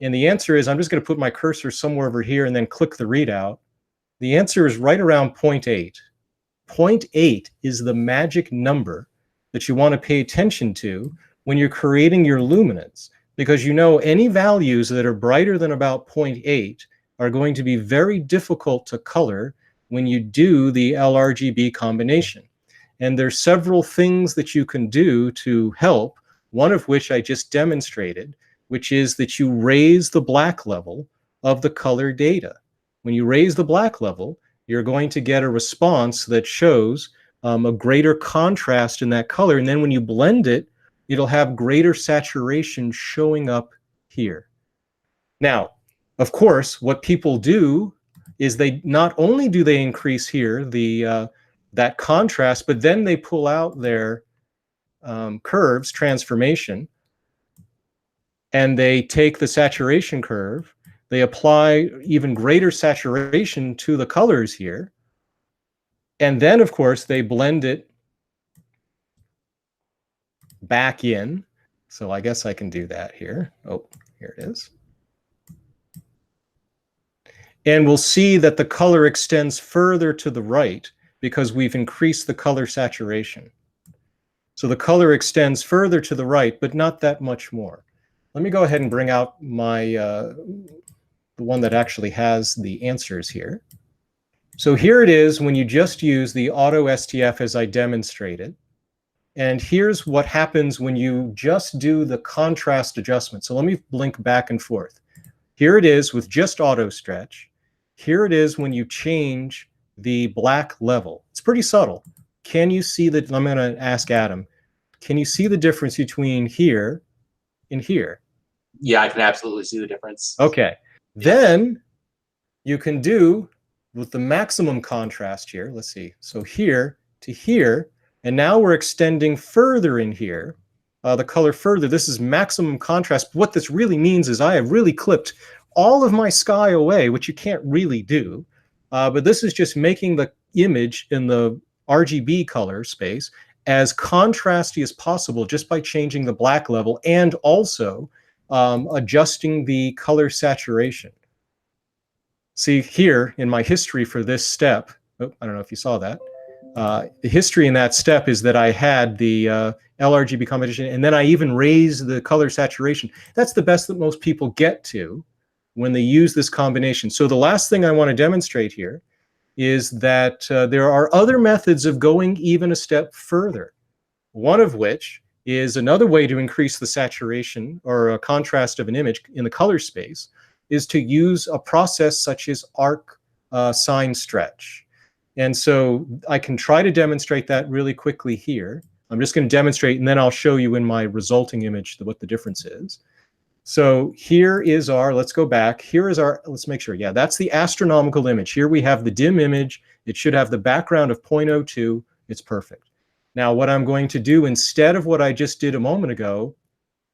And the answer is, I'm just going to put my cursor somewhere over here and then click the readout. The answer is right around 0.8. 0.8 is the magic number that you want to pay attention to when you're creating your luminance, because you know any values that are brighter than about 0.8 are going to be very difficult to color when you do the LRGB combination. And there's several things that you can do to help, one of which I just demonstrated, which is that you raise the black level of the color data. When you raise the black level, you're going to get a response that shows a greater contrast in that color. And then when you blend it, it'll have greater saturation showing up here. Now, of course, what people do is they not only do they increase here that contrast, but then they pull out their curves, transformation, and they take the saturation curve, they apply even greater saturation to the colors here, and then, of course, they blend it back in. So I guess I can do that here. Oh, here it is. And we'll see that the color extends further to the right because we've increased the color saturation. So the color extends further to the right, but not that much more. Let me go ahead and bring out my the one that actually has the answers here. So here it is when you just use the auto STF as I demonstrated. And here's what happens when you just do the contrast adjustment. So let me blink back and forth. Here it is with just auto stretch. Here it is when you change the black level. It's pretty subtle. Can you see that? I'm going to ask Adam. Can you see the difference between here and here? Yeah, I can absolutely see the difference. Okay. Yeah. Then you can do with the maximum contrast here. Let's see. So here to here, and now we're extending further in here, the color further. This is maximum contrast. What this really means is I have really clipped all of my sky away, which you can't really do. But this is just making the image in the RGB color space as contrasty as possible just by changing the black level and also adjusting the color saturation. See here in my history for this step, oh, I don't know if you saw that. The history in that step is that I had the LRGB combination, and then I even raised the color saturation. That's the best that most people get to when they use this combination. So the last thing I want to demonstrate here is that there are other methods of going even a step further. One of which is another way to increase the saturation or a contrast of an image in the color space is to use a process such as arc sine stretch. And so I can try to demonstrate that really quickly here. I'm just going to demonstrate, and then I'll show you in my resulting image what the difference is. So here is our, let's go back. Here is our, let's make sure, yeah, that's the astronomical image. Here we have the dim image. It should have the background of 0.02. It's perfect. Now what I'm going to do instead of what I just did a moment ago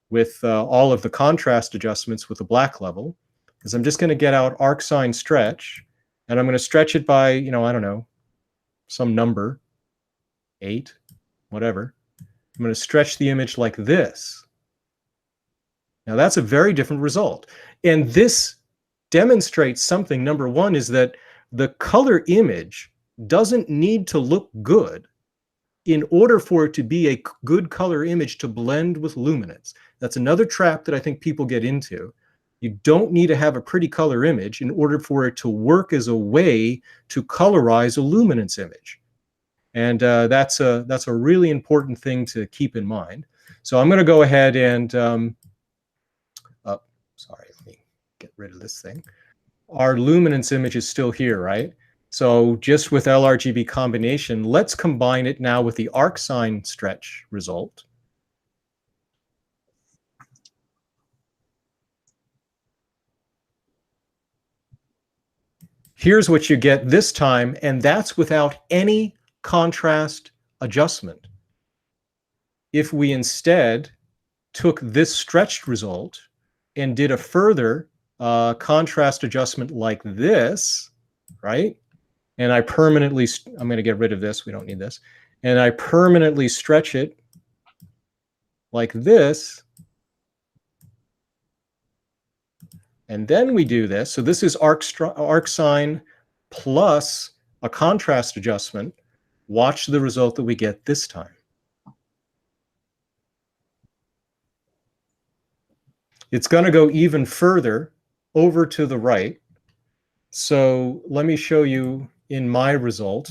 with all of the contrast adjustments with the black level is I'm just going to get out arc sine stretch, and I'm going to stretch it by, you know, I don't know, some number, 8, whatever. I'm going to stretch the image like this. Now that's a very different result. And this demonstrates something. Number one is that the color image doesn't need to look good in order for it to be a good color image to blend with luminance. That's another trap that I think people get into. You don't need to have a pretty color image in order for it to work as a way to colorize a luminance image. And that's a really important thing to keep in mind. So I'm going to go ahead and, sorry, let me get rid of this thing. Our luminance image is still here, right? So just with LRGB combination, let's combine it now with the arc sine stretch result. Here's what you get this time, and that's without any contrast adjustment. If we instead took this stretched result and did a further contrast adjustment like this, right? And I permanently, I'm going to get rid of this, we don't need this. And I permanently stretch it like this. And then we do this. So this is arc sine plus a contrast adjustment. Watch the result that we get this time. It's going to go even further over to the right. So let me show you in my result.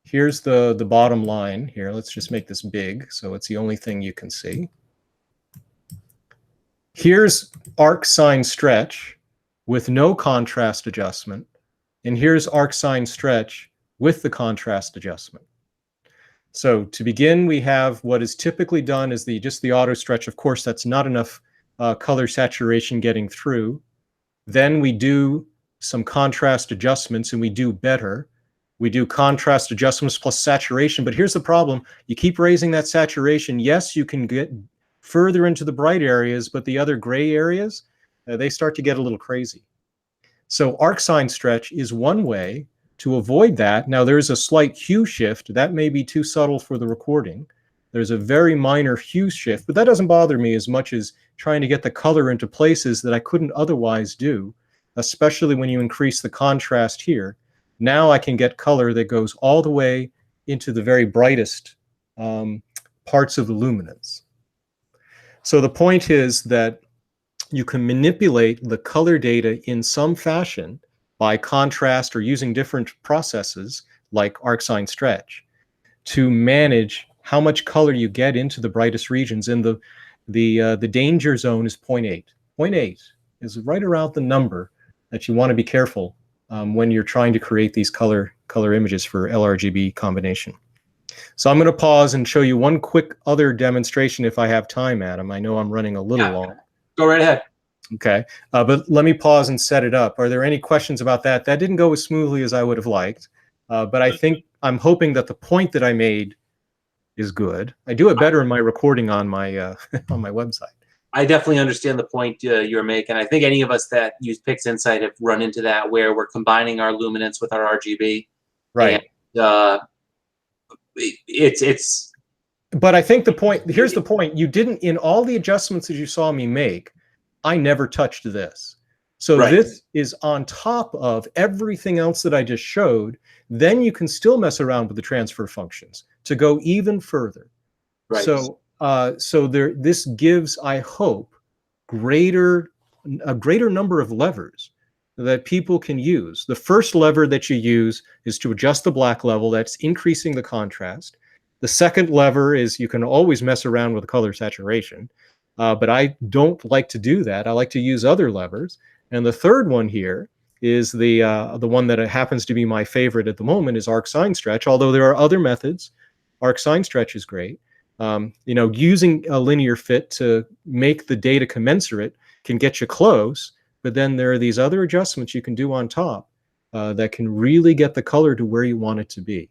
Here's the bottom line here. Let's just make this big so it's the only thing you can see. Here's arc sine stretch with no contrast adjustment. And here's arc sine stretch with the contrast adjustment. So to begin, we have what is typically done is just the auto stretch. Of course, that's not enough color saturation getting through. Then we do some contrast adjustments and we do better. We do contrast adjustments plus saturation, but here's the problem. You keep raising that saturation. Yes, you can get further into the bright areas, but the other gray areas, they start to get a little crazy. So arc sine stretch is one way to avoid that. Now there's a slight hue shift. That may be too subtle for the recording. There's a very minor hue shift, but that doesn't bother me as much as trying to get the color into places that I couldn't otherwise do, especially when you increase the contrast here. Now I can get color that goes all the way into the very brightest parts of the luminance. So the point is that you can manipulate the color data in some fashion by contrast or using different processes like arc sine stretch to manage how much color you get into the brightest regions. And the danger zone is 0.8. 0.8 is right around the number that you want to be careful when you're trying to create these color images for LRGB combination. So I'm going to pause and show you one quick other demonstration if I have time, Adam. I know I'm running a little long. Go right ahead. Okay, but let me pause and set it up. Are there any questions about that? That didn't go as smoothly as I would have liked, but I'm hoping that the point that I made is good. I do it better in my recording on my on my website. I definitely understand the point you're making. I think any of us that use PixInsight have run into that, where we're combining our luminance with our RGB. Right. And, it's. But I think the point, here's the point. You didn't, in all the adjustments that you saw me make, I never touched this. So this is on top of everything else that I just showed. Then you can still mess around with the transfer functions to go even further. Right. So this gives, I hope, a greater number of levers that people can use. The first lever that you use is to adjust the black level. That's increasing the contrast. The second lever is you can always mess around with color saturation, but I don't like to do that. I like to use other levers. And the third one here is the one that happens to be my favorite at the moment is arc Sine Stretch, although there are other methods. Arc Sine Stretch is great. You know, using a linear fit to make the data commensurate can get you close, but then there are these other adjustments you can do on top that can really get the color to where you want it to be.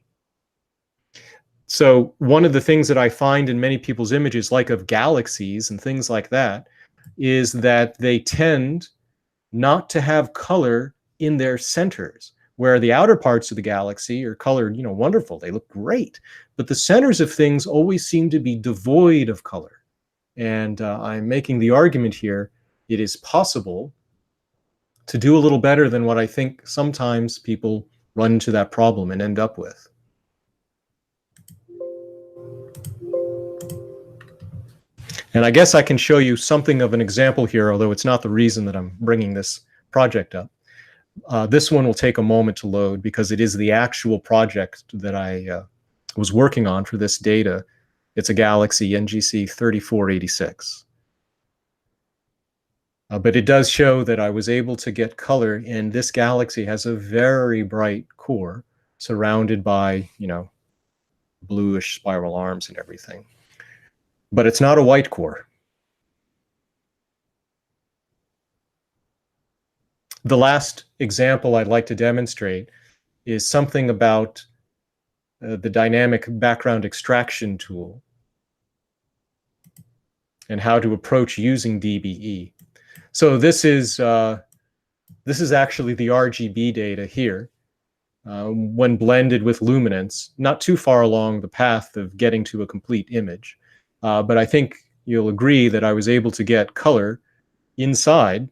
So one of the things that I find in many people's images, like of galaxies and things like that, is that they tend not to have color in their centers, where the outer parts of the galaxy are colored, you know, wonderful. They look great. But the centers of things always seem to be devoid of color. And I'm making the argument here, it is possible to do a little better than what I think sometimes people run into that problem and end up with. And I guess I can show you something of an example here, although it's not the reason that I'm bringing this project up. This one will take a moment to load because it is the actual project that I was working on for this data. It's a Galaxy NGC 3486. But it does show that I was able to get color, and this galaxy has a very bright core surrounded by, you know, bluish spiral arms and everything. But it's not a white core. The last example I'd like to demonstrate is something about the dynamic background extraction tool and how to approach using DBE. So this is actually the RGB data here when blended with luminance, not too far along the path of getting to a complete image. But I think you'll agree that I was able to get color inside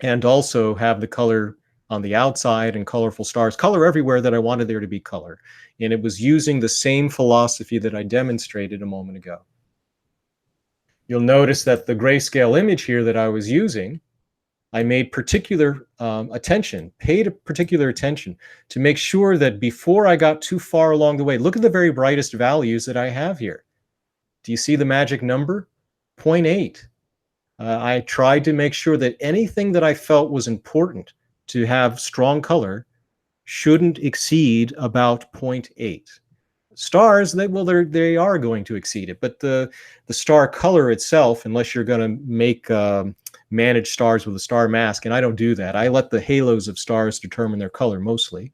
and also have the color on the outside and colorful stars, color everywhere that I wanted there to be color. And it was using the same philosophy that I demonstrated a moment ago. You'll notice that the grayscale image here that I was using, I made particular paid particular attention to make sure that before I got too far along the way, look at the very brightest values that I have here. Do you see the magic number? 0.8. I tried to make sure that anything that I felt was important to have strong color shouldn't exceed about 0.8. Stars, they are going to exceed it, but the star color itself, unless you're going to make manage stars with a star mask, and I don't do that. I let the halos of stars determine their color mostly.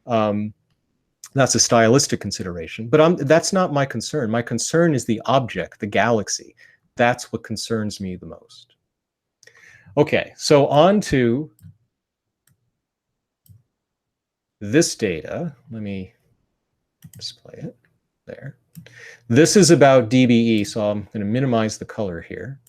That's a stylistic consideration, but that's not my concern. My concern is the object, the galaxy. That's what concerns me the most. Okay, so on to this data. Let me display it there. This is about DBE, so I'm going to minimize the color here.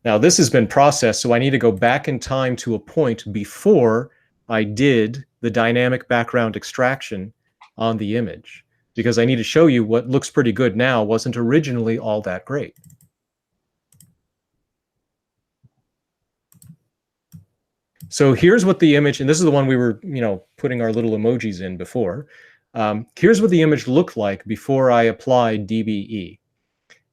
Now this has been processed, so I need to go back in time to a point before I did the dynamic background extraction on the image, because I need to show you what looks pretty good now wasn't originally all that great. So here's what the image, and this is the one we were, you know, putting our little emojis in before. Here's what the image looked like before I applied DBE.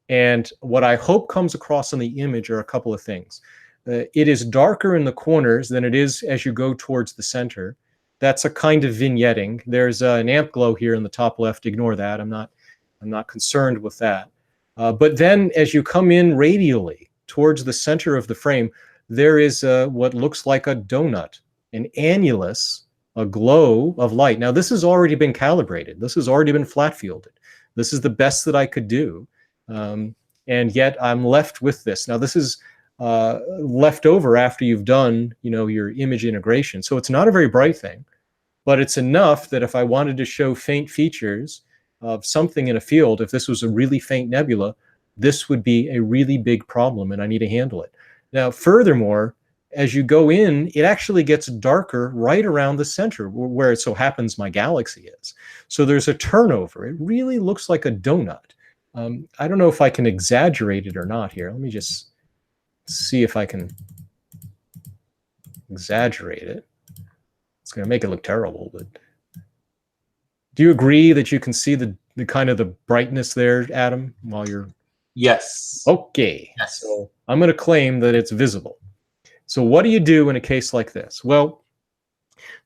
And what I hope comes across on the image are a couple of things. It is darker in the corners than it is as you go towards the center. That's a kind of vignetting. There's an amp glow here in the top left. Ignore that. I'm not concerned with that. But then as you come in radially towards the center of the frame, there is what looks like a donut, an annulus, a glow of light. Now, this has already been calibrated. This has already been flat fielded. This is the best that I could do. And yet I'm left with this. Now, this is left over after you've done, your image integration. So it's not a very bright thing, but it's enough that if I wanted to show faint features of something in a field, if this was a really faint nebula, this would be a really big problem, and I need to handle it. Now, furthermore, as you go in, it actually gets darker right around the center where it so happens my galaxy is. So there's a turnover. It really looks like a donut. I don't know if I can exaggerate it or not here. Let me just see if I can exaggerate it. It's going to make it look terrible, but do you agree that you can see the kind of the brightness there, Adam, while you're... Yes. Okay. Yes. So I'm going to claim that it's visible. So what do you do in a case like this? Well,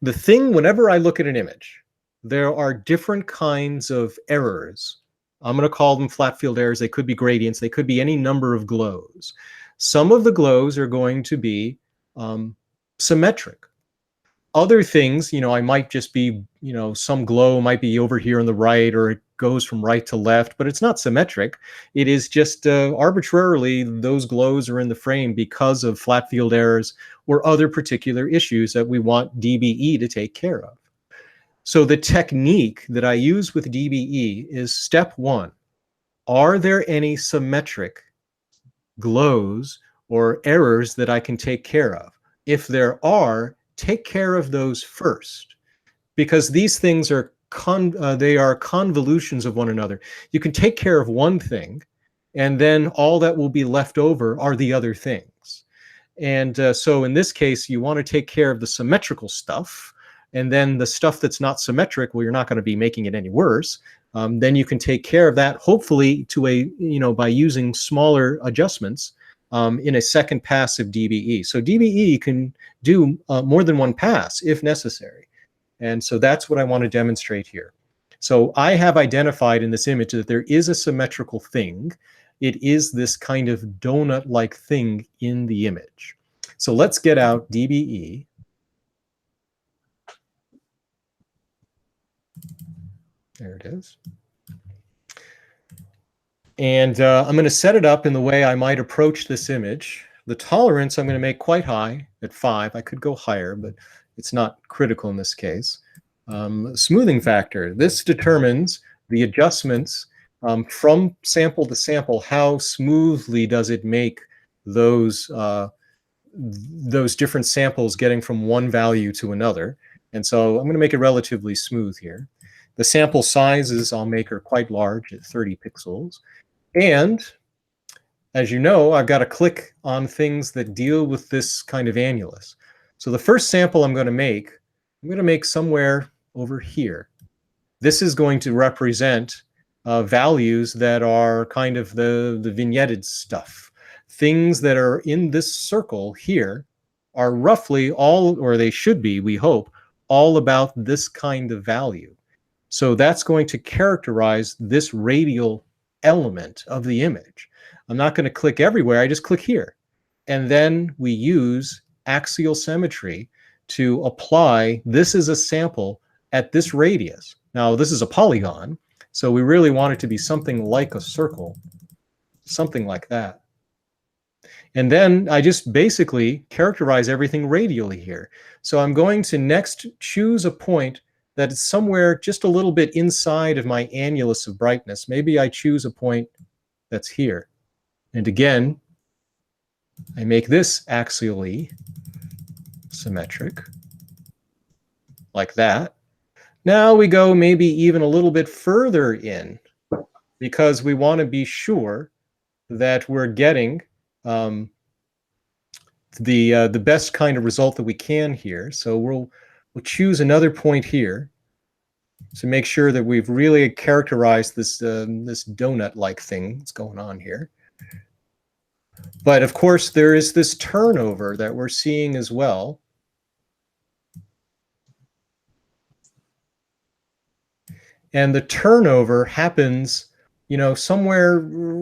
the thing, whenever I look at an image, there are different kinds of errors. I'm going to call them flat field errors. They could be gradients. They could be any number of glows. Some of the glows are going to be symmetric. Other things, I might just be, some glow might be over here on the right, or it goes from right to left, but it's not symmetric. It is just arbitrarily those glows are in the frame because of flat field errors or other particular issues that we want DBE to take care of. So the technique that I use with DBE is step one. Are there any symmetric glows or errors that I can take care of? If there are, take care of those first, because these things are they are convolutions of one another. You can take care of one thing, and then all that will be left over are the other things. And so in this case, you want to take care of the symmetrical stuff, and then the stuff that's not symmetric, well, you're not going to be making it any worse. Then you can take care of that, hopefully to by using smaller adjustments in a second pass of DBE. So DBE can do more than one pass if necessary. And so that's what I want to demonstrate here. So I have identified in this image that there is a symmetrical thing. It is this kind of donut-like thing in the image. So let's get out DBE. There it is. And I'm going to set it up in the way I might approach this image. The tolerance I'm going to make quite high at 5. I could go higher, but it's not critical in this case. Smoothing factor. This determines the adjustments from sample to sample. How smoothly does it make those different samples getting from one value to another? And so I'm going to make it relatively smooth here. The sample sizes I'll make are quite large at 30 pixels. And as you know, I've got to click on things that deal with this kind of annulus. So the first sample I'm going to make somewhere over here. This is going to represent values that are kind of the vignetted stuff. Things that are in this circle here are roughly all, or they should be, we hope, all about this kind of value. So that's going to characterize this radial element of the image. I'm not going to click everywhere, I just click here. And then we use axial symmetry to apply, this is a sample at this radius. Now this is a polygon, so we really want it to be something like a circle, something like that. And then I just basically characterize everything radially here. So I'm going to next choose a point that is somewhere just a little bit inside of my annulus of brightness. Maybe I choose a point that's here. And again, I make this axially symmetric, like that. Now we go maybe even a little bit further in, because we want to be sure that we're getting the best kind of result that we can here. So we'll choose another point here. So make sure that we've really characterized this, this donut-like thing that's going on here. But of course, there is this turnover that we're seeing as well. And the turnover happens, you know, somewhere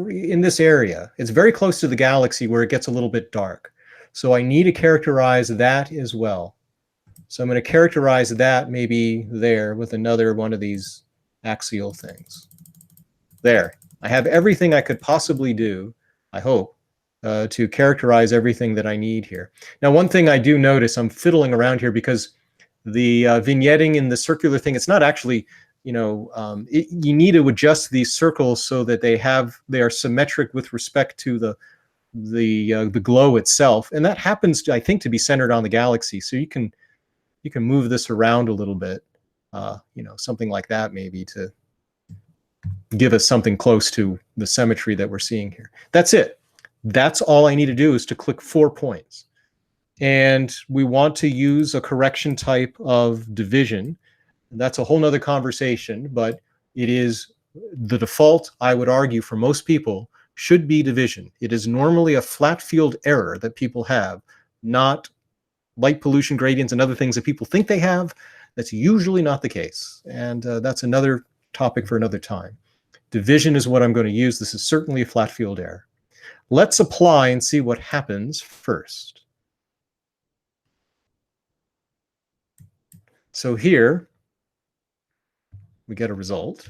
in this area. It's very close to the galaxy where it gets a little bit dark. So I need to characterize that as well. So I'm going to characterize that maybe there with another one of these axial things. There. I have everything I could possibly do, I hope, to characterize everything that I need here. Now, one thing I do notice, I'm fiddling around here because the vignetting in the circular thing, it's not actually, you know, you need to adjust these circles so that they are symmetric with respect to the glow itself. And that happens, I think, to be centered on the galaxy. So you can move this around a little bit, you know, something like that maybe to give us something close to the symmetry that we're seeing here. That's it. That's all I need to do is to click 4 points. And we want to use a correction type of division. That's a whole nother conversation, but it is the default, I would argue, for most people should be division. It is normally a flat field error that people have, not light pollution gradients and other things that people think they have. That's usually not the case. And that's another topic for another time. Division is what I'm going to use. This is certainly a flat field error. Let's apply and see what happens first. So here we get a result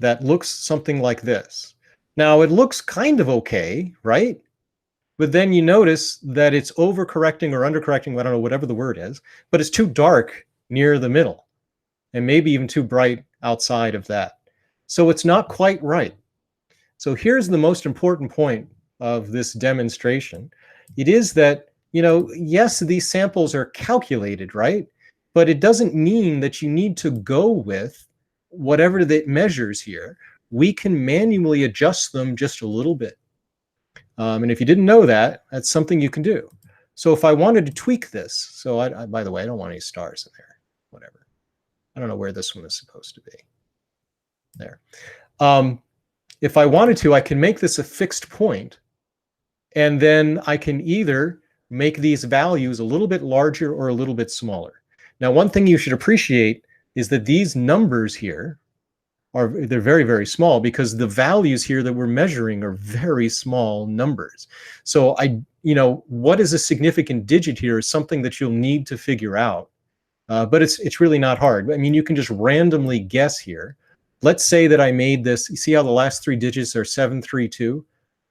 that looks something like this. Now it looks kind of okay, right? But then you notice that it's overcorrecting or undercorrecting, I don't know, whatever the word is, but it's too dark near the middle and maybe even too bright outside of that. So it's not quite right. So here's the most important point of this demonstration. It is that, you know, yes, these samples are calculated, right? But it doesn't mean that you need to go with whatever that measures here. We can manually adjust them just a little bit. And if you didn't know that, that's something you can do. So if I wanted to tweak this, so by the way, I don't want any stars in there, whatever. I don't know where this one is supposed to be. There. If I wanted to, I can make this a fixed point, and then I can either make these values a little bit larger or a little bit smaller. Now, one thing you should appreciate is that these numbers here they're very, very small because the values here that we're measuring are very small numbers. So you know, what is a significant digit here is something that you'll need to figure out. But it's really not hard. I mean, you can just randomly guess here. Let's say that I made this, you see how the last 3 digits are 732?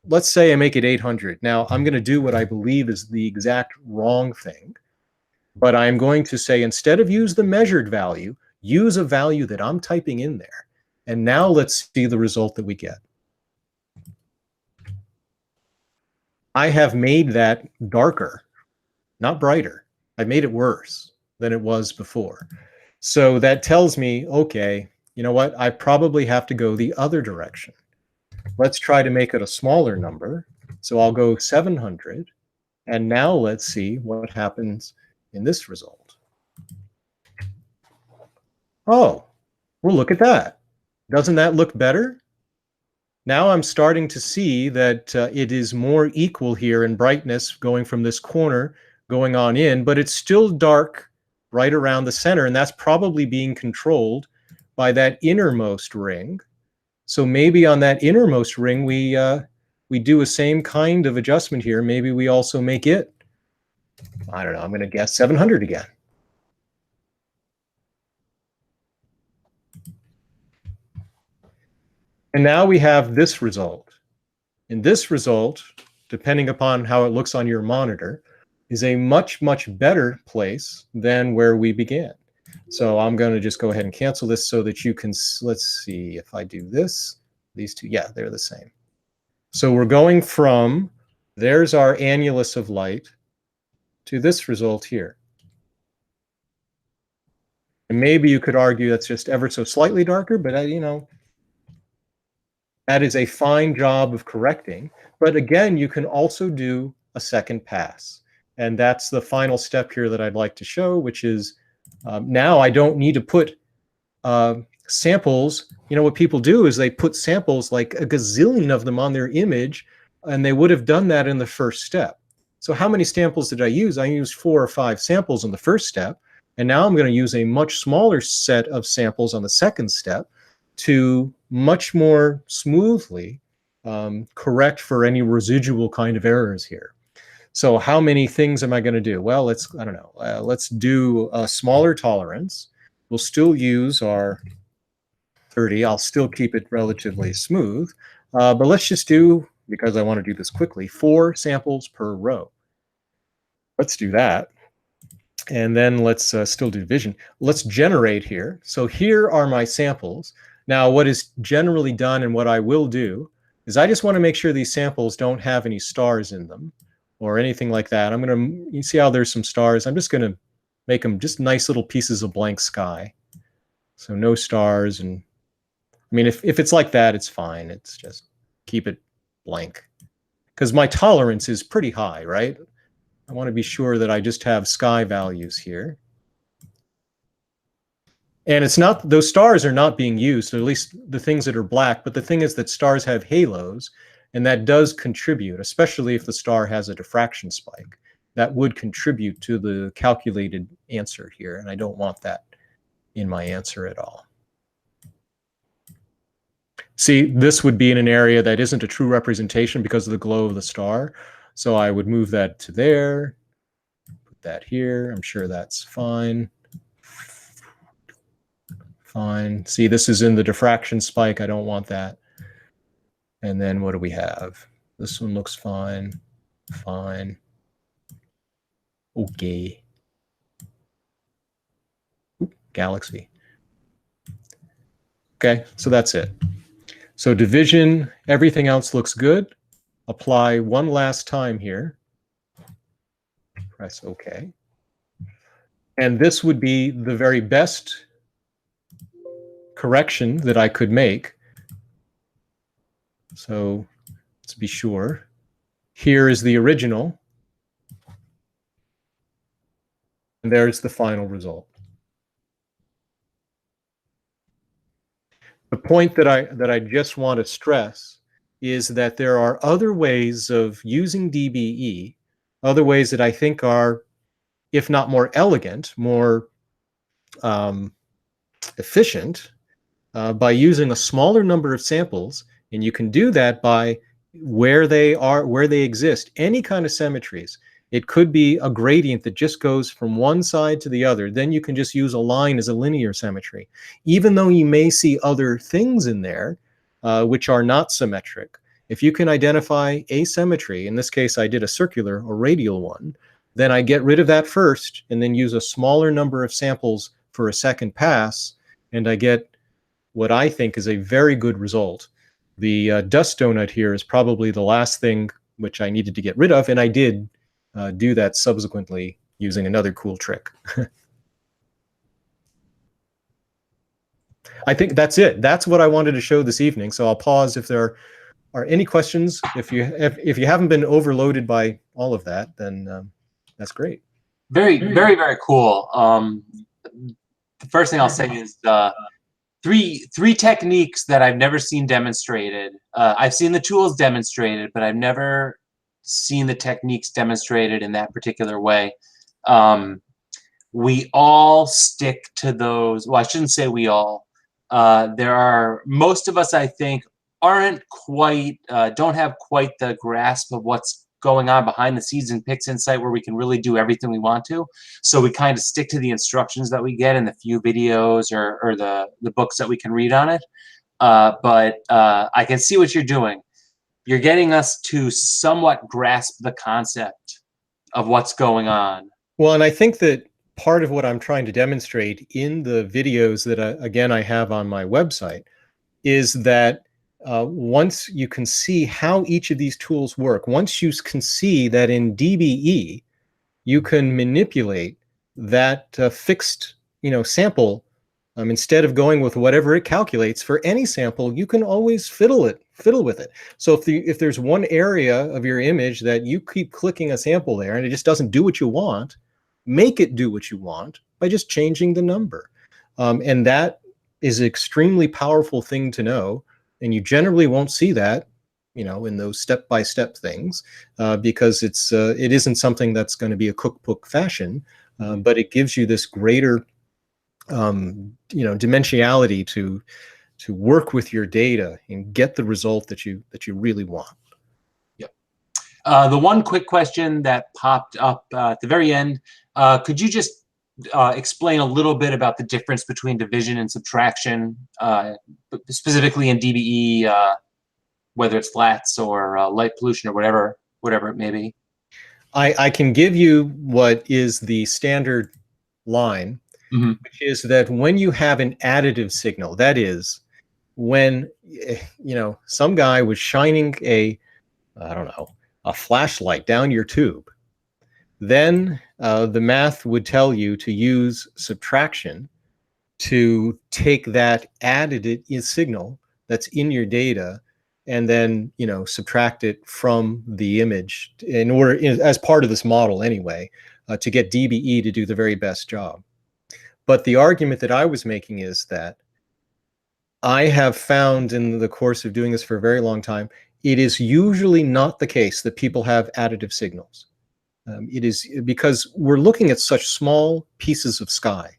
Let's say I make it 800. Now, I'm going to do what I believe is the exact wrong thing. But I'm going to say, instead of use the measured value, use a value that I'm typing in there. And now let's see the result that we get. I have made that darker, not brighter. I've made it worse than it was before. So that tells me, okay, you know what? I probably have to go the other direction. Let's try to make it a smaller number. So I'll go 700. And now let's see what happens in this result. Oh, well, look at that. Doesn't that look better? Now I'm starting to see that it is more equal here in brightness going from this corner going on in, but it's still dark right around the center, and that's probably being controlled by that innermost ring. So maybe on that innermost ring we do a same kind of adjustment here. Maybe we also make it, I don't know, I'm going to guess 700 again. And now we have this result. And this result, depending upon how it looks on your monitor, is a much, much better place than where we began. So I'm going to just go ahead and cancel this so that you can, let's see, if I do this, these two, yeah, they're the same. So we're going from, there's our annulus of light, to this result here. And maybe you could argue that's just ever so slightly darker, but you know, that is a fine job of correcting. But again, you can also do a second pass. And that's the final step here that I'd like to show, which is Now I don't need to put samples. You know, what people do is they put samples, like a gazillion of them, on their image, and they would have done that in the first step. So how many samples did I use? I used 4 or 5 samples in the first step, and now I'm going to use a much smaller set of samples on the second step to much more smoothly correct for any residual kind of errors here. So how many things am I going to do? Well, I don't know, let's do a smaller tolerance. We'll still use our 30. I'll still keep it relatively smooth, but let's just do, because I want to do this quickly, 4 samples per row. Let's do that. And then let's still do division. Let's generate here. So here are my samples. Now, what is generally done and what I will do is I just want to make sure these samples don't have any stars in them or anything like that. I'm going to, you see how there's some stars? I'm just going to make them just nice little pieces of blank sky. So no stars. And I mean, if it's like that, it's fine. It's just keep it blank, because my tolerance is pretty high, right? I want to be sure that I just have sky values here. And it's not, those stars are not being used, or at least the things that are black, but the thing is that stars have halos, and that does contribute, especially if the star has a diffraction spike. That would contribute to the calculated answer here, and I don't want that in my answer at all. See, this would be in an area that isn't a true representation because of the glow of the star. So I would move that to there, put that here. I'm sure that's fine. Fine. See, this is in the diffraction spike. I don't want that. And then what do we have? This one looks fine. Fine. Okay. Oop, galaxy. Okay, so that's it. So division, everything else looks good. Apply one last time here. Press OK. And this would be the very best correction that I could make. So let's be sure. Here is the original. And there's the final result. The point that I just want to stress is that there are other ways of using DBE, other ways that I think are, if not more elegant, more efficient, by using a smaller number of samples. And you can do that by where they are, where they exist, any kind of symmetries. It could be a gradient that just goes from one side to the other. Then you can just use a line as a linear symmetry. Even though you may see other things in there which are not symmetric, if you can identify asymmetry, in this case I did a circular or radial one, then I get rid of that first and then use a smaller number of samples for a second pass, and I get what I think is a very good result. The dust donut here is probably the last thing which I needed to get rid of, and I did do that subsequently using another cool trick. I think that's it. That's what I wanted to show this evening. So I'll pause if there are any questions. If you haven't been overloaded by all of that, then that's great. Very, very, very cool. The first thing I'll say is three techniques that I've never seen demonstrated. I've seen the tools demonstrated, but I've never seen the techniques demonstrated in that particular way. We all stick to those. Well, I shouldn't say we all. There are, most of us, I think, aren't quite, don't have quite the grasp of what's going on behind the scenes in PixInsight, where we can really do everything we want to. So we kind of stick to the instructions that we get in the few videos or the books that we can read on it. But I can see what you're doing. You're getting us to somewhat grasp the concept of what's going on. Well, and I think that part of what I'm trying to demonstrate in the videos that, again, I have on my website is that once you can see how each of these tools work, once you can see that in DBE, you can manipulate that fixed, sample. Instead of going with whatever it calculates for any sample, you can always fiddle with it. So if there's one area of your image that you keep clicking a sample there and it just doesn't do what you want, make it do what you want by just changing the number. And that is an extremely powerful thing to know. And you generally won't see that, in those step-by-step things, because it isn't something that's going to be a cookbook fashion, but it gives you this greater, dimensionality to work with your data and get the result that you really want. Yep. The one quick question that popped up at the very end, could you just explain a little bit about the difference between division and subtraction, specifically in DBE, whether it's flats or light pollution or whatever it may be? I can give you what is the standard line, which is that when you have an additive signal, that is, when some guy was shining a flashlight down your tube, then the math would tell you to use subtraction to take that added signal that's in your data and then subtract it from the image in order, as part of this model anyway, to get DBE to do the very best job. But the argument that I was making is that I have found in the course of doing this for a very long time, it is usually not the case that people have additive signals. It is because we're looking at such small pieces of sky.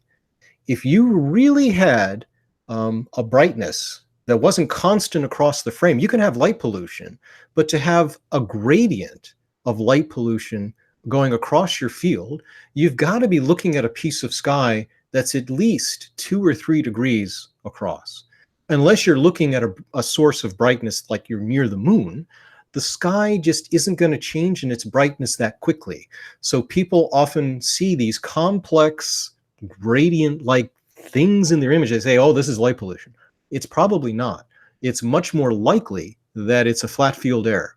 If you really had a brightness that wasn't constant across the frame, you can have light pollution, but to have a gradient of light pollution going across your field, you've got to be looking at a piece of sky that's at least 2 or 3 degrees across. Unless you're looking at a source of brightness like you're near the moon, the sky just isn't going to change in its brightness that quickly. So people often see these complex gradient-like things in their image. They say, oh, this is light pollution. It's probably not. It's much more likely that it's a flat field error.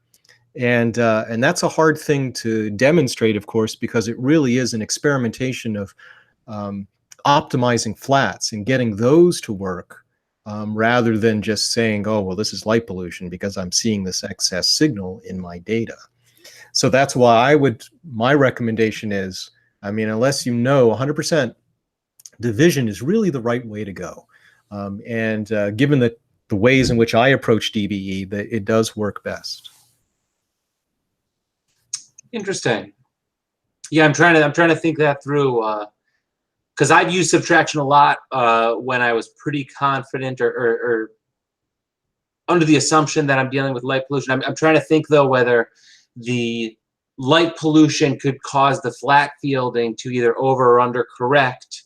And that's a hard thing to demonstrate, of course, because it really is an experimentation of optimizing flats and getting those to work, rather than just saying, oh, well, this is light pollution because I'm seeing this excess signal in my data. So that's why my recommendation is, unless 100%, division is really the right way to go. Given the ways in which I approach DBE, that it does work best. Interesting. Yeah, I'm trying to think that through, because I've used subtraction a lot when I was pretty confident or under the assumption that I'm dealing with light pollution. I'm trying to think, though, whether the light pollution could cause the flat fielding to either over or under correct,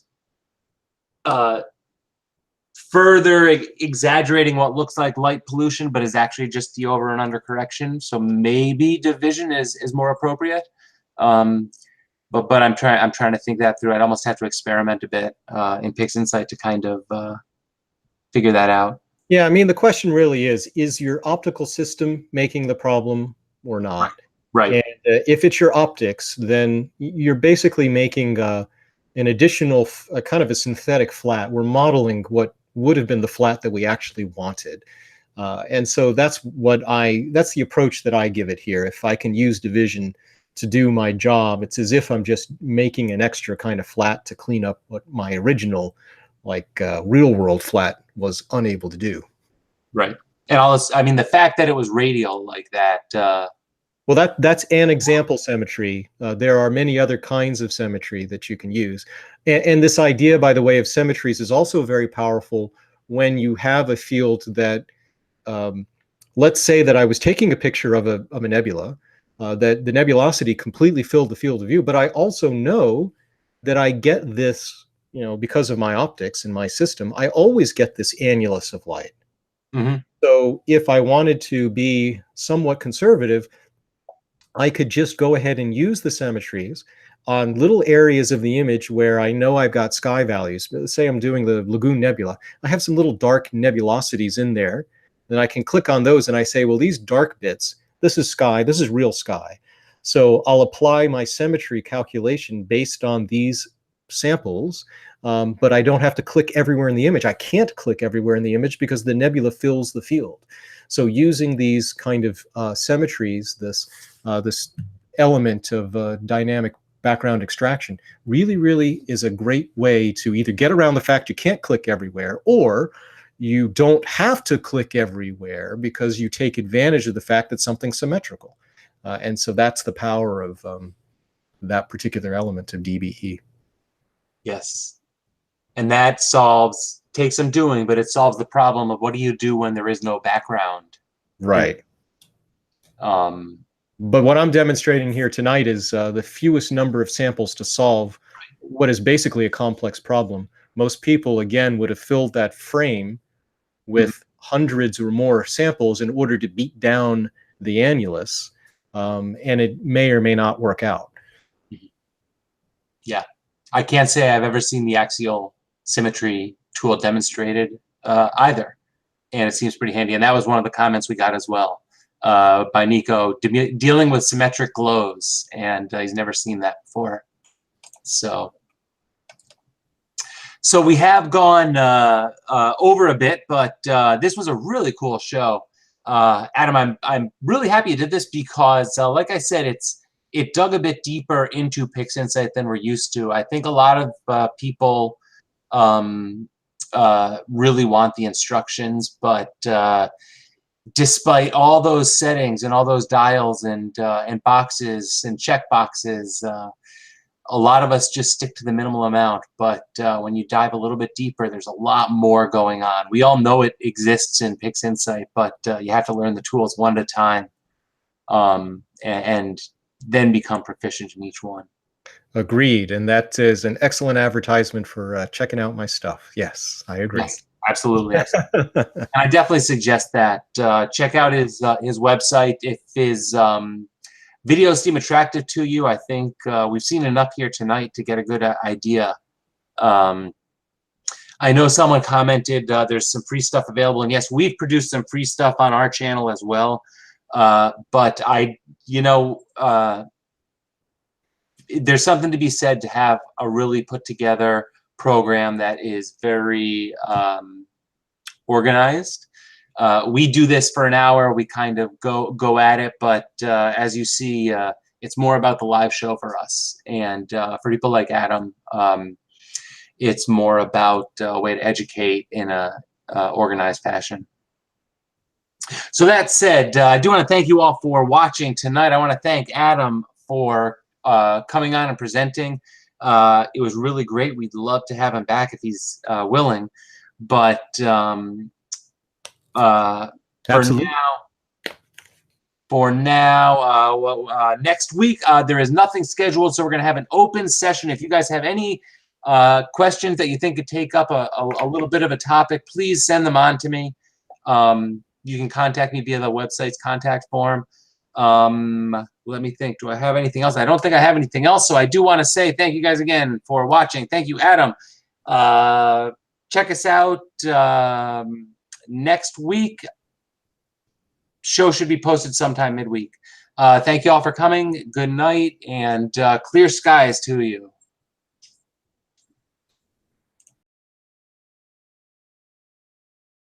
further exaggerating what looks like light pollution, but is actually just the over and under correction. So maybe division is more appropriate. But I'm trying to think that through. I'd almost have to experiment a bit in PixInsight to kind of figure that out. Yeah, the question really is your optical system making the problem or not? Right. And if it's your optics, then you're basically making an additional kind of a synthetic flat. We're modeling what would have been the flat that we actually wanted. And so that's the approach that I give it here. If I can use division to do my job, it's as if I'm just making an extra kind of flat to clean up what my original, real world flat was unable to do. Right. And the fact that it was radial like that. Well, that's an example symmetry. There are many other kinds of symmetry that you can use. And this idea, by the way, of symmetries is also very powerful when you have a field that, let's say that I was taking a picture of a nebula, that the nebulosity completely filled the field of view, but I also know that I get this, because of my optics and my system, I always get this annulus of light. Mm-hmm. So if I wanted to be somewhat conservative, I could just go ahead and use the symmetries on little areas of the image where I know I've got sky values. Say I'm doing the Lagoon Nebula. I have some little dark nebulosities in there. Then I can click on those and I say, well, these dark bits, this is sky, this is real sky. So I'll apply my symmetry calculation based on these samples, but I don't have to click everywhere in the image. I can't click everywhere in the image because the nebula fills the field. So using these kind of symmetries, this element of dynamic background extraction really, really is a great way to either get around the fact you can't click everywhere, or you don't have to click everywhere because you take advantage of the fact that something's symmetrical. And so that's the power of that particular element of DBE. Yes. And that takes some doing, but it solves the problem of what do you do when there is no background. Right. But what I'm demonstrating here tonight is the fewest number of samples to solve what is basically a complex problem. Most people, again, would have filled that frame with hundreds or more samples in order to beat down the annulus, and it may or may not work out. Yeah. I can't say I've ever seen the axial symmetry tool demonstrated either, and it seems pretty handy. And that was one of the comments we got as well by Nico, dealing with symmetric glows, and he's never seen that before. So we have gone over a bit, but this was a really cool show. Adam, I'm really happy you did this because, like I said, it dug a bit deeper into PixInsight than we're used to. I think a lot of people really want the instructions, but despite all those settings and all those dials and boxes and check boxes, a lot of us just stick to the minimal amount. But when you dive a little bit deeper, there's a lot more going on. We all know it exists in PixInsight, but you have to learn the tools one at a time, and then become proficient in each one. Agreed. And that is an excellent advertisement for checking out my stuff. Yes, I agree. Yes, absolutely. And I definitely suggest that. Check out his website. If his videos seem attractive to you, I think we've seen enough here tonight to get a good idea. I know someone commented there's some free stuff available, and yes, we've produced some free stuff on our channel as well. But there's something to be said to have a really put together program that is very organized. We do this for an hour. We kind of go at it, but as you see, it's more about the live show for us. And for people like Adam, it's more about a way to educate in a organized fashion. So that said, I do want to thank you all for watching tonight. I want to thank Adam for coming on and presenting. It was really great. We'd love to have him back if he's willing. But for now, next week there is nothing scheduled, so we're going to have an open session. If you guys have any questions that you think could take up a little bit of a topic, please send them on to me. You can contact me via the website's contact form. Let me think. Do I have anything else? I don't think I have anything else. So I do want to say thank you guys again for watching. Thank you, Adam. Check us out next week. Show should be posted sometime midweek. Thank you all for coming. Good night and clear skies to you.